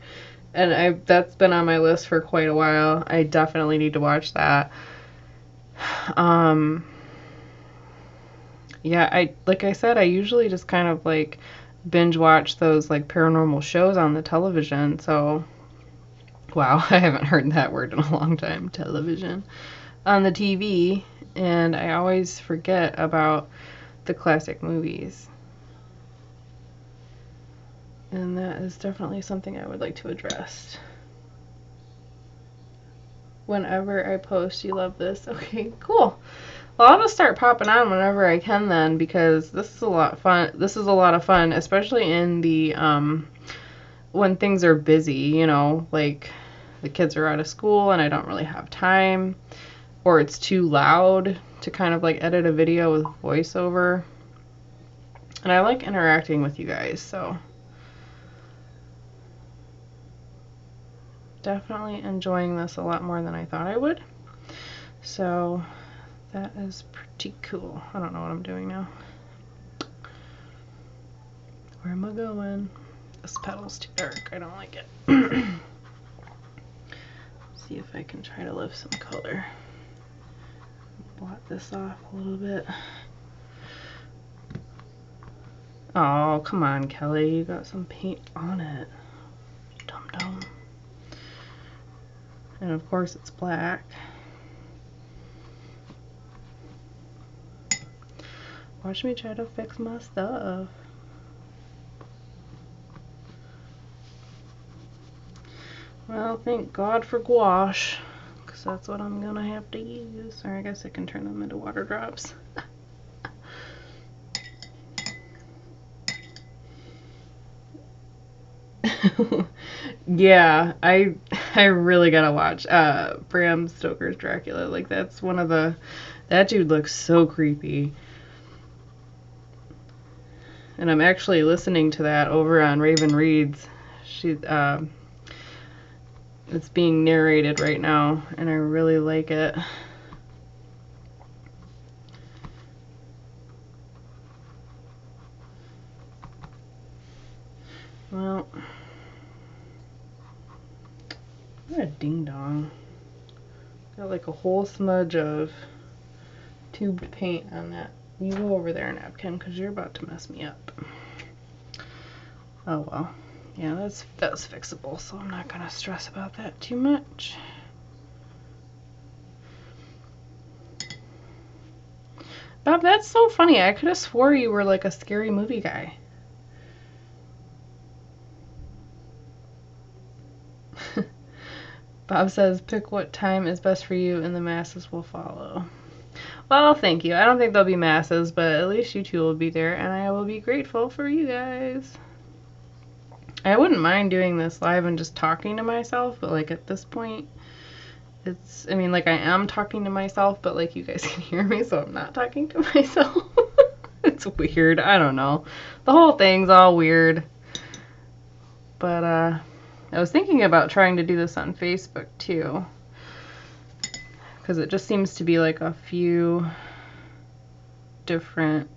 and that's been on my list for quite a while. I definitely need to watch that. Yeah, like I said, I usually just kind of, like, binge watch those, like, paranormal shows on the television, so wow, I haven't heard that word in a long time. Television. On the TV, and I always forget about the classic movies. And that is definitely something I would like to address. Whenever I post, you love this. Okay, cool. Well, I'll just start popping on whenever I can then, because this is a lot of fun. This is a lot of fun, especially in the when things are busy, you know, like the kids are out of school and I don't really have time, or it's too loud to kind of, like, edit a video with voiceover. And I like interacting with you guys, so definitely enjoying this a lot more than I thought I would. So that is pretty cool. I don't know what I'm doing now. Where am I going? This pedal's too dark. I don't like it. See if I can try to lift some color. Blot this off a little bit. Oh, come on, Kelly. You got some paint on it. Dum-dum. And of course it's black. Watch me try to fix my stuff. Well, thank God for gouache, because that's what I'm gonna have to use. Or I guess I can turn them into water drops. Yeah, I really gotta watch Bram Stoker's Dracula. Like that's one of the that dude looks so creepy. And I'm actually listening to that over on Raven Reads. She it's being narrated right now and I really like it. Well, what a ding dong. Got like a whole smudge of tubed paint on that. You go over there, napkin, because you're about to mess me up. Oh well. Yeah, that's fixable, so I'm not gonna stress about that too much. Bob, that's so funny. I could have swore you were like a scary movie guy. Bob says, pick what time is best for you and the masses will follow. Well, thank you. I don't think there'll be masses, but at least you two will be there, and I will be grateful for you guys. I wouldn't mind doing this live and just talking to myself, but like at this point, I mean, like I am talking to myself, but like you guys can hear me, so I'm not talking to myself. It's weird. I don't know. The whole thing's all weird. But I was thinking about trying to do this on Facebook too, because it just seems to be like a few different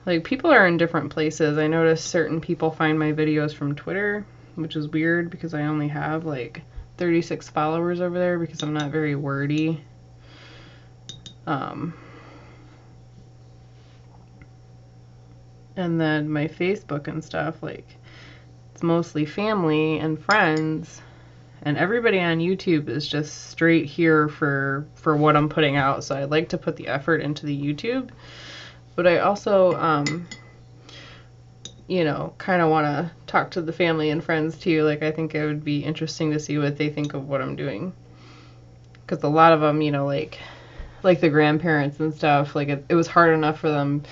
like people are in different places. I noticed certain people find my videos from Twitter, which is weird because I only have like 36 followers over there because I'm not very wordy. And then my Facebook and stuff, like it's mostly family and friends, and everybody on YouTube is just straight here for what I'm putting out. So I like to put the effort into the YouTube, but I also you know, kind of want to talk to the family and friends too. Like I think it would be interesting to see what they think of what I'm doing, because a lot of them, you know, like the grandparents and stuff, like it was hard enough for them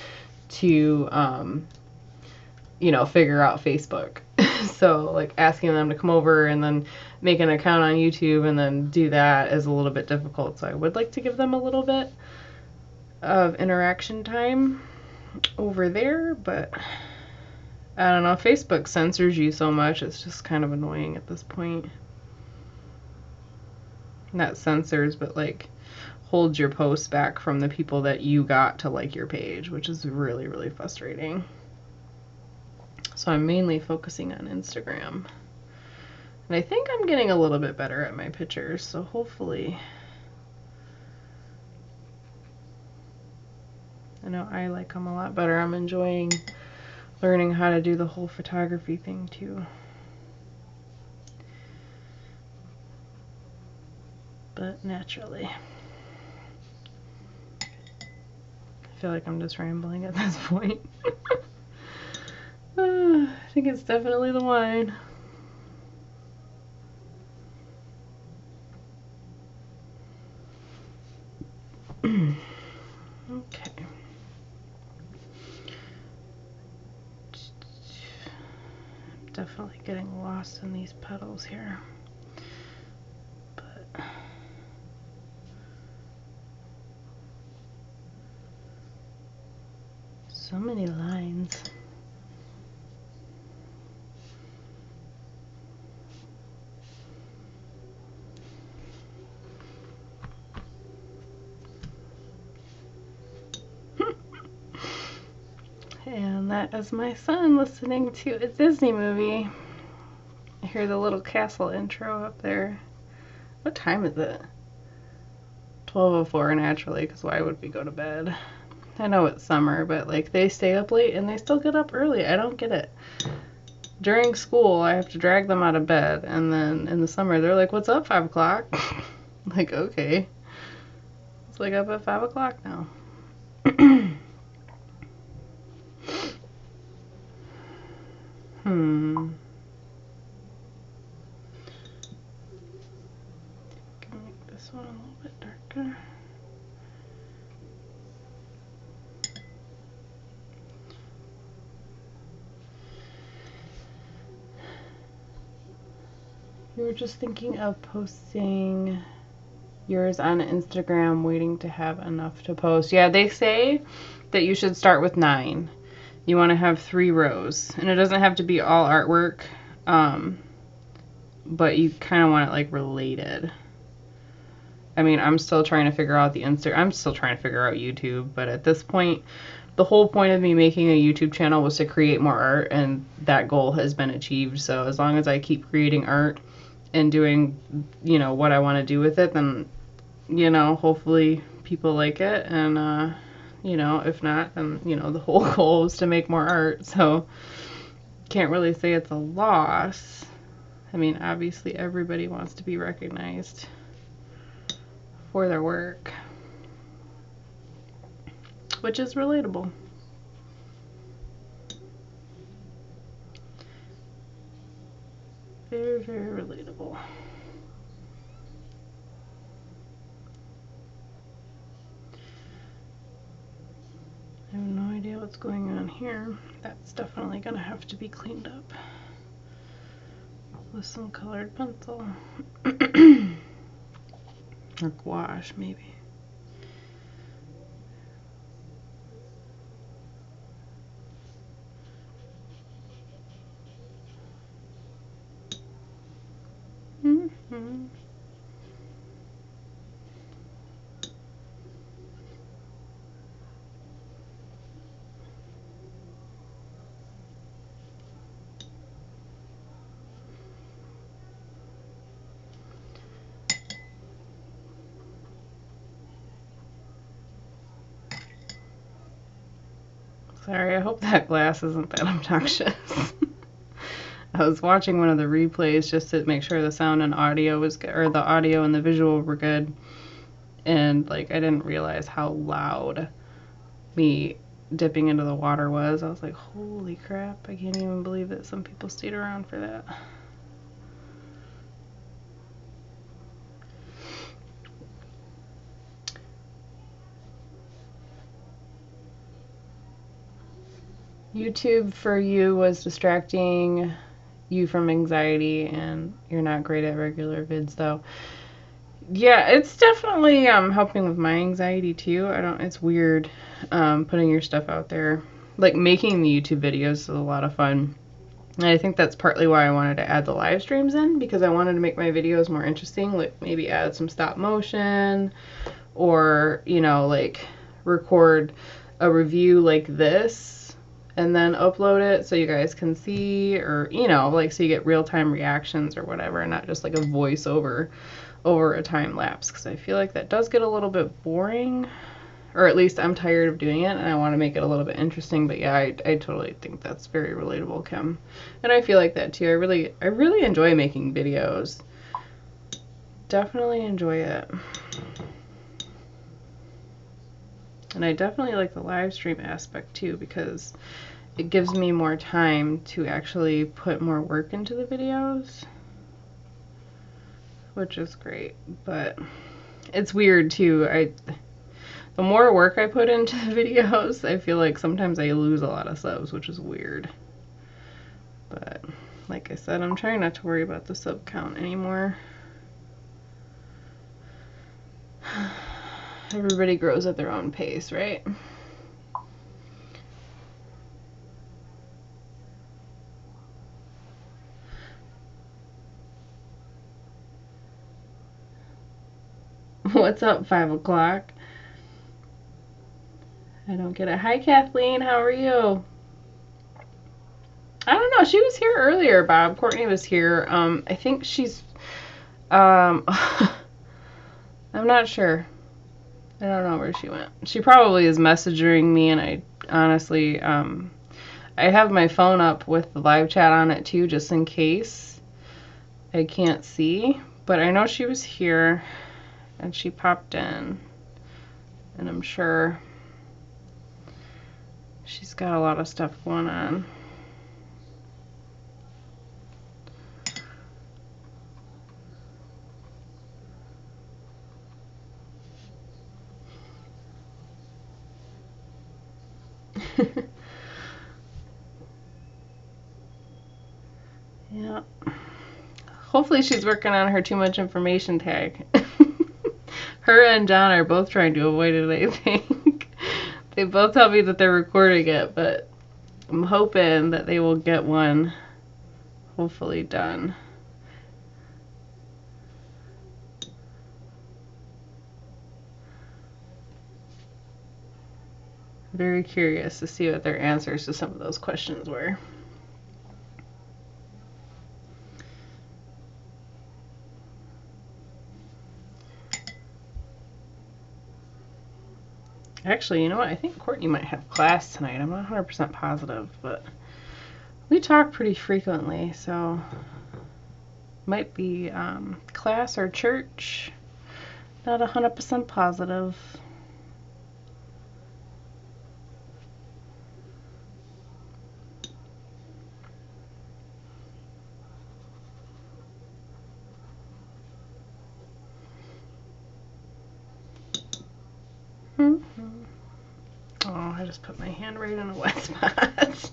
to you know, figure out Facebook. So like asking them to come over and then make an account on YouTube and then do that is a little bit difficult. So I would like to give them a little bit of interaction time over there, but I don't know, Facebook censors you so much, it's just kind of annoying at this point. Not censors, but like holds your posts back from the people that you got to like your page, which is really, really frustrating. So I'm mainly focusing on Instagram. And I think I'm getting a little bit better at my pictures, so hopefully. I know I like them a lot better. I'm enjoying learning how to do the whole photography thing too. But naturally. I feel like I'm just rambling at this point. I think it's definitely the wine. Okay. Definitely getting lost in these petals here. But so many lines. And that is my son listening to a Disney movie. I hear the little castle intro up there. What time is it? 12:04 naturally, because why would we go to bed? I know it's summer, but like they stay up late and they still get up early. I don't get it. During school, I have to drag them out of bed, and then in the summer, they're like, "What's up, 5 o'clock?" Like, okay. Let's wake up at 5 o'clock now. Can I make this one a little bit darker? We were just thinking of posting yours on Instagram, waiting to have enough to post. Yeah, they say that you should start with 9. You want to have 3 rows, and it doesn't have to be all artwork, but you kind of want it like related. I mean, I'm still trying to figure out the I'm still trying to figure out YouTube, but at this point, the whole point of me making a YouTube channel was to create more art, and that goal has been achieved. So as long as I keep creating art and doing, you know, what I want to do with it, then, you know, hopefully people like it. And, you know, if not, then, you know, the whole goal is to make more art. So can't really say it's a loss. I mean, obviously everybody wants to be recognized for their work, which is relatable. Very, very relatable. I have no idea what's going on here. That's definitely gonna have to be cleaned up with some colored pencil. Or gouache, maybe. Sorry, I hope that glass isn't that obnoxious. I was watching one of the replays just to make sure the sound and audio was good, or the audio and the visual were good, and like I didn't realize how loud me dipping into the water was. I was like, holy crap, I can't even believe that some people stayed around for that. YouTube for you was distracting you from anxiety, and you're not great at regular vids though. Yeah, it's definitely helping with my anxiety too. It's weird putting your stuff out there. Like making the YouTube videos is a lot of fun. And I think that's partly why I wanted to add the live streams in, because I wanted to make my videos more interesting, like maybe add some stop motion, or, you know, like record a review like this and then upload it so you guys can see, or, you know, like so you get real-time reactions or whatever, and not just like a voiceover over a time lapse, because I feel like that does get a little bit boring, or at least I'm tired of doing it, and I want to make it a little bit interesting. But yeah, I totally think that's very relatable, Kim, and I feel like that too. I really enjoy making videos. Definitely enjoy it. And I definitely like the live stream aspect too, because it gives me more time to actually put more work into the videos, which is great. But it's weird too. The more work I put into the videos, I feel like sometimes I lose a lot of subs, which is weird. But like I said, I'm trying not to worry about the sub count anymore. Everybody grows at their own pace, right? What's up, 5 o'clock? I don't get it. Hi, Kathleen. How are you? I don't know. She was here earlier, Bob. Courtney was here. I think she's... I'm not sure. I don't know where she went. She probably is messaging me, and I honestly... I have my phone up with the live chat on it, too, just in case I can't see. But I know she was here, and she popped in. And I'm sure she's got a lot of stuff going on. Yeah. Hopefully she's working on her too much information tag. Her and John are both trying to avoid it, I think. They both tell me that they're recording it, but I'm hoping that they will get one hopefully done. Very curious to see what their answers to some of those questions were. Actually, you know what? I think Courtney might have class tonight. I'm not 100% positive, but we talk pretty frequently, so might be class or church. Not 100% positive. Oh, I just put my hand right in a wet spot.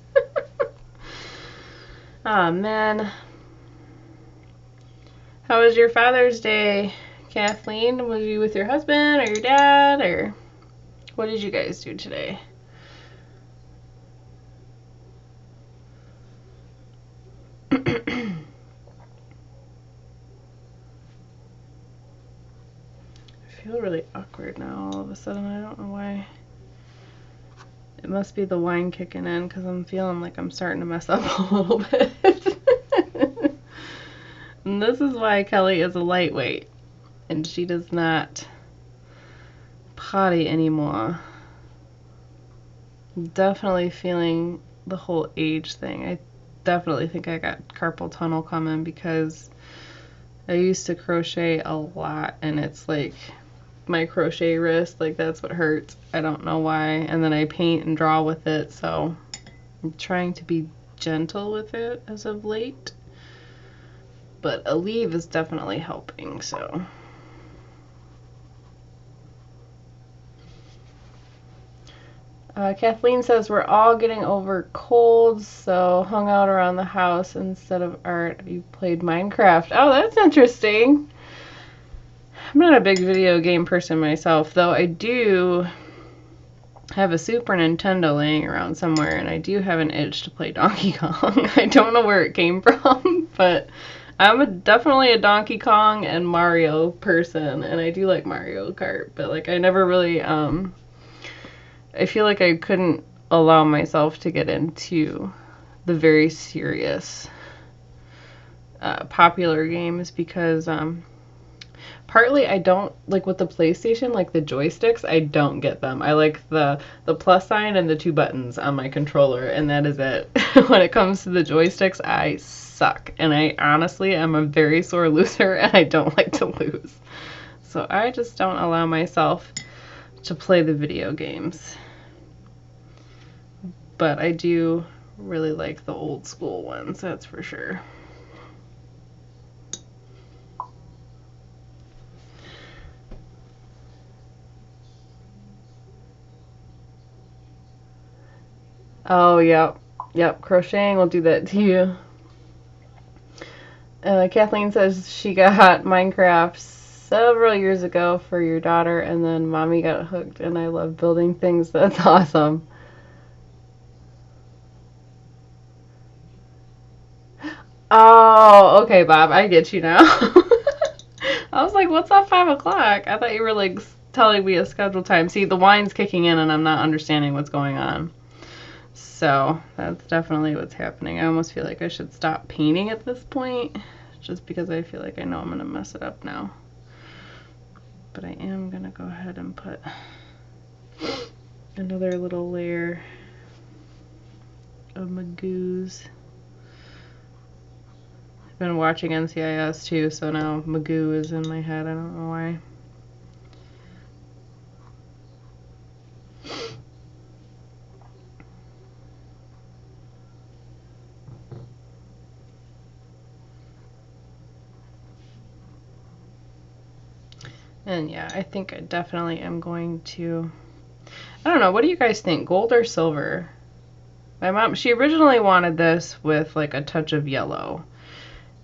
Oh, man. How was your Father's Day, Kathleen? Was you with your husband or your dad, or what did you guys do today? I feel really awkward now all of a sudden. I don't know why. It must be the wine kicking in because I'm feeling like I'm starting to mess up a little bit. And this is why Kelly is a lightweight and she does not potty anymore. Definitely feeling the whole age thing. I definitely think I got carpal tunnel coming because I used to crochet a lot and it's like my crochet wrist, like that's what hurts. I don't know why. And then I paint and draw with it, so I'm trying to be gentle with it as of late. But Aleve is definitely helping, so. Kathleen says we're all getting over colds, so hung out around the house instead of art. You played Minecraft. Oh, that's interesting. I'm not a big video game person myself, though I do have a Super Nintendo laying around somewhere, and I do have an itch to play Donkey Kong. I don't know where it came from, but I'm definitely a Donkey Kong and Mario person, and I do like Mario Kart, but like I never really, I feel like I couldn't allow myself to get into the very serious popular games because partly I don't like with the PlayStation, like the joysticks, I don't get them. I like the plus sign and the 2 buttons on my controller, and that is it. When it comes to the joysticks, I suck, and I honestly am a very sore loser, and I don't like to lose. So I just don't allow myself to play the video games. But I do really like the old school ones, that's for sure. Oh, yep. Yep, crocheting will do that to you. Kathleen says she got Minecraft several years ago for your daughter, and then mommy got hooked, and I love building things. That's awesome. Oh, okay, Bob, I get you now. I was like, what's up 5 o'clock? I thought you were like telling me a scheduled time. See, the wine's kicking in and I'm not understanding what's going on. So that's definitely what's happening. I almost feel like I should stop painting at this point just because I feel like I know I'm going to mess it up now. But I am going to go ahead and put another little layer of Magoo's. I've been watching NCIS too, so now Magoo is in my head. I don't know why. And yeah, I think I definitely am going to, I don't know, what do you guys think? Gold or silver? My mom, she originally wanted this with like a touch of yellow.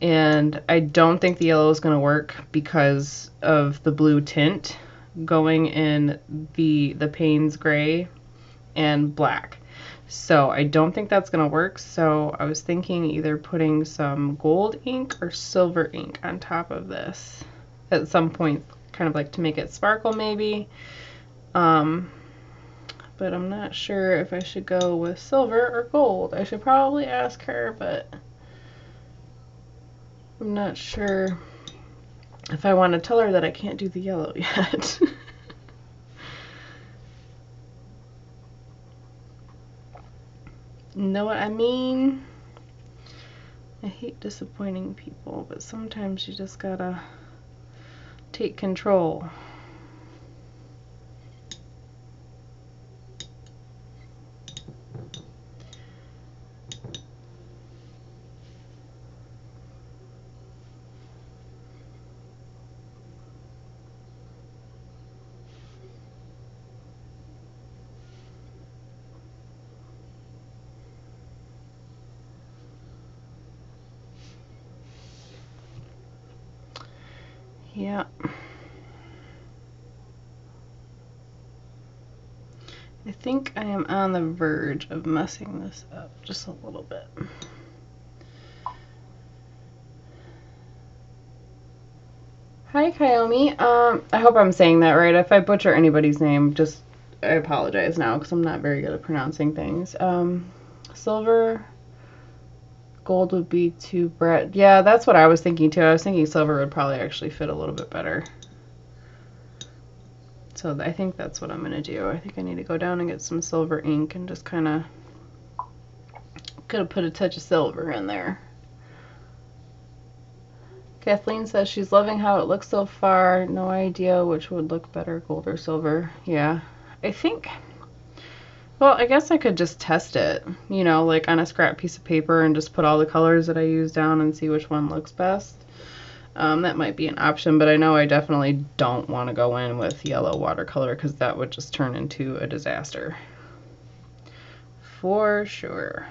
And I don't think the yellow is going to work because of the blue tint going in the Payne's gray and black. So I don't think that's going to work. So I was thinking either putting some gold ink or silver ink on top of this at some point, kind of like to make it sparkle maybe. But I'm not sure if I should go with silver or gold. I should probably ask her, but I'm not sure if I want to tell her that I can't do the yellow yet. Know what I mean? I hate disappointing people, but sometimes you just gotta take control. Yeah. I think I am on the verge of messing this up just a little bit. Hi, Kayomi. I hope I'm saying that right. If I butcher anybody's name, just I apologize now because I'm not very good at pronouncing things. Silver, gold would be too bright. Yeah, that's what I was thinking too. I was thinking silver would probably actually fit a little bit better. So I think that's what I'm going to do. I think I need to go down and get some silver ink and just kind of could have put a touch of silver in there. Kathleen says she's loving how it looks so far. No idea which would look better, gold or silver. Yeah, I think, well, I guess I could just test it, you know, like on a scrap piece of paper and just put all the colors that I use down and see which one looks best. That might be an option, but I know I definitely don't want to go in with yellow watercolor because that would just turn into a disaster. For sure.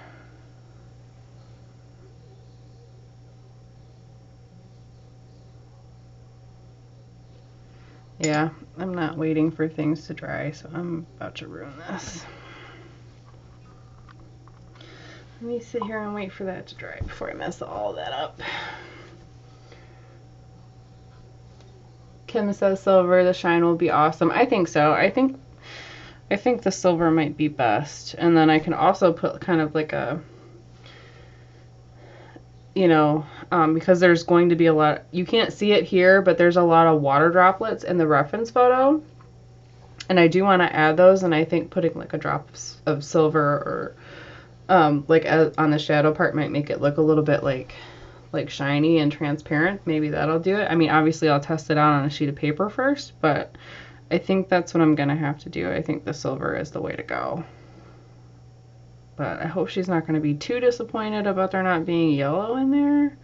Yeah, I'm not waiting for things to dry, so I'm about to ruin this. Let me sit here and wait for that to dry before I mess all that up. Kim says silver, the shine will be awesome. I think so. I think the silver might be best. And then I can also put kind of like a, you know, because there's going to be a lot, you can't see it here, but there's a lot of water droplets in the reference photo. And I do want to add those, and I think putting like a drop of silver or like on the shadow part might make it look a little bit like shiny and transparent. Maybe that'll do it. I mean, obviously I'll test it out on a sheet of paper first, but I think that's what I'm gonna have to do. I think the silver is the way to go. But I hope she's not going to be too disappointed about there not being yellow in there.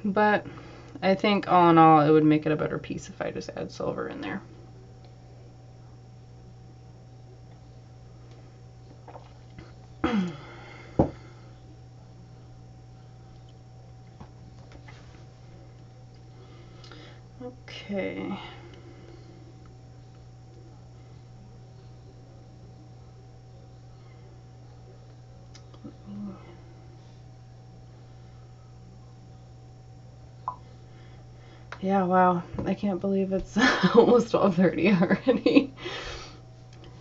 But I think all in all it would make it a better piece if I just add silver in there. Okay. Yeah, wow. I can't believe it's almost 12:30 already.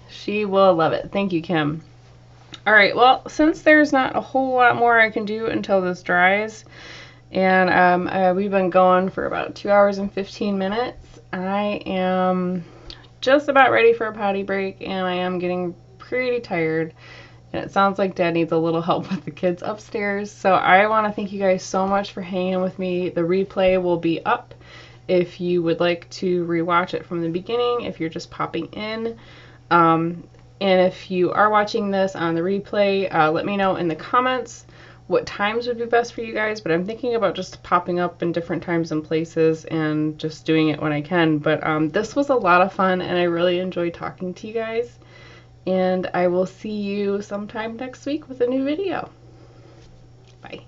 She will love it. Thank you, Kim. All right, well, since there's not a whole lot more I can do until this dries, and we've been going for about 2 hours and 15 minutes, I am just about ready for a potty break, and I am getting pretty tired. And it sounds like Dad needs a little help with the kids upstairs. So I want to thank you guys so much for hanging with me. The replay will be up if you would like to rewatch it from the beginning, if you're just popping in. And if you are watching this on the replay, let me know in the comments what times would be best for you guys. But I'm thinking about just popping up in different times and places and just doing it when I can. But this was a lot of fun, and I really enjoyed talking to you guys. and I will see you sometime next week with a new video. Bye.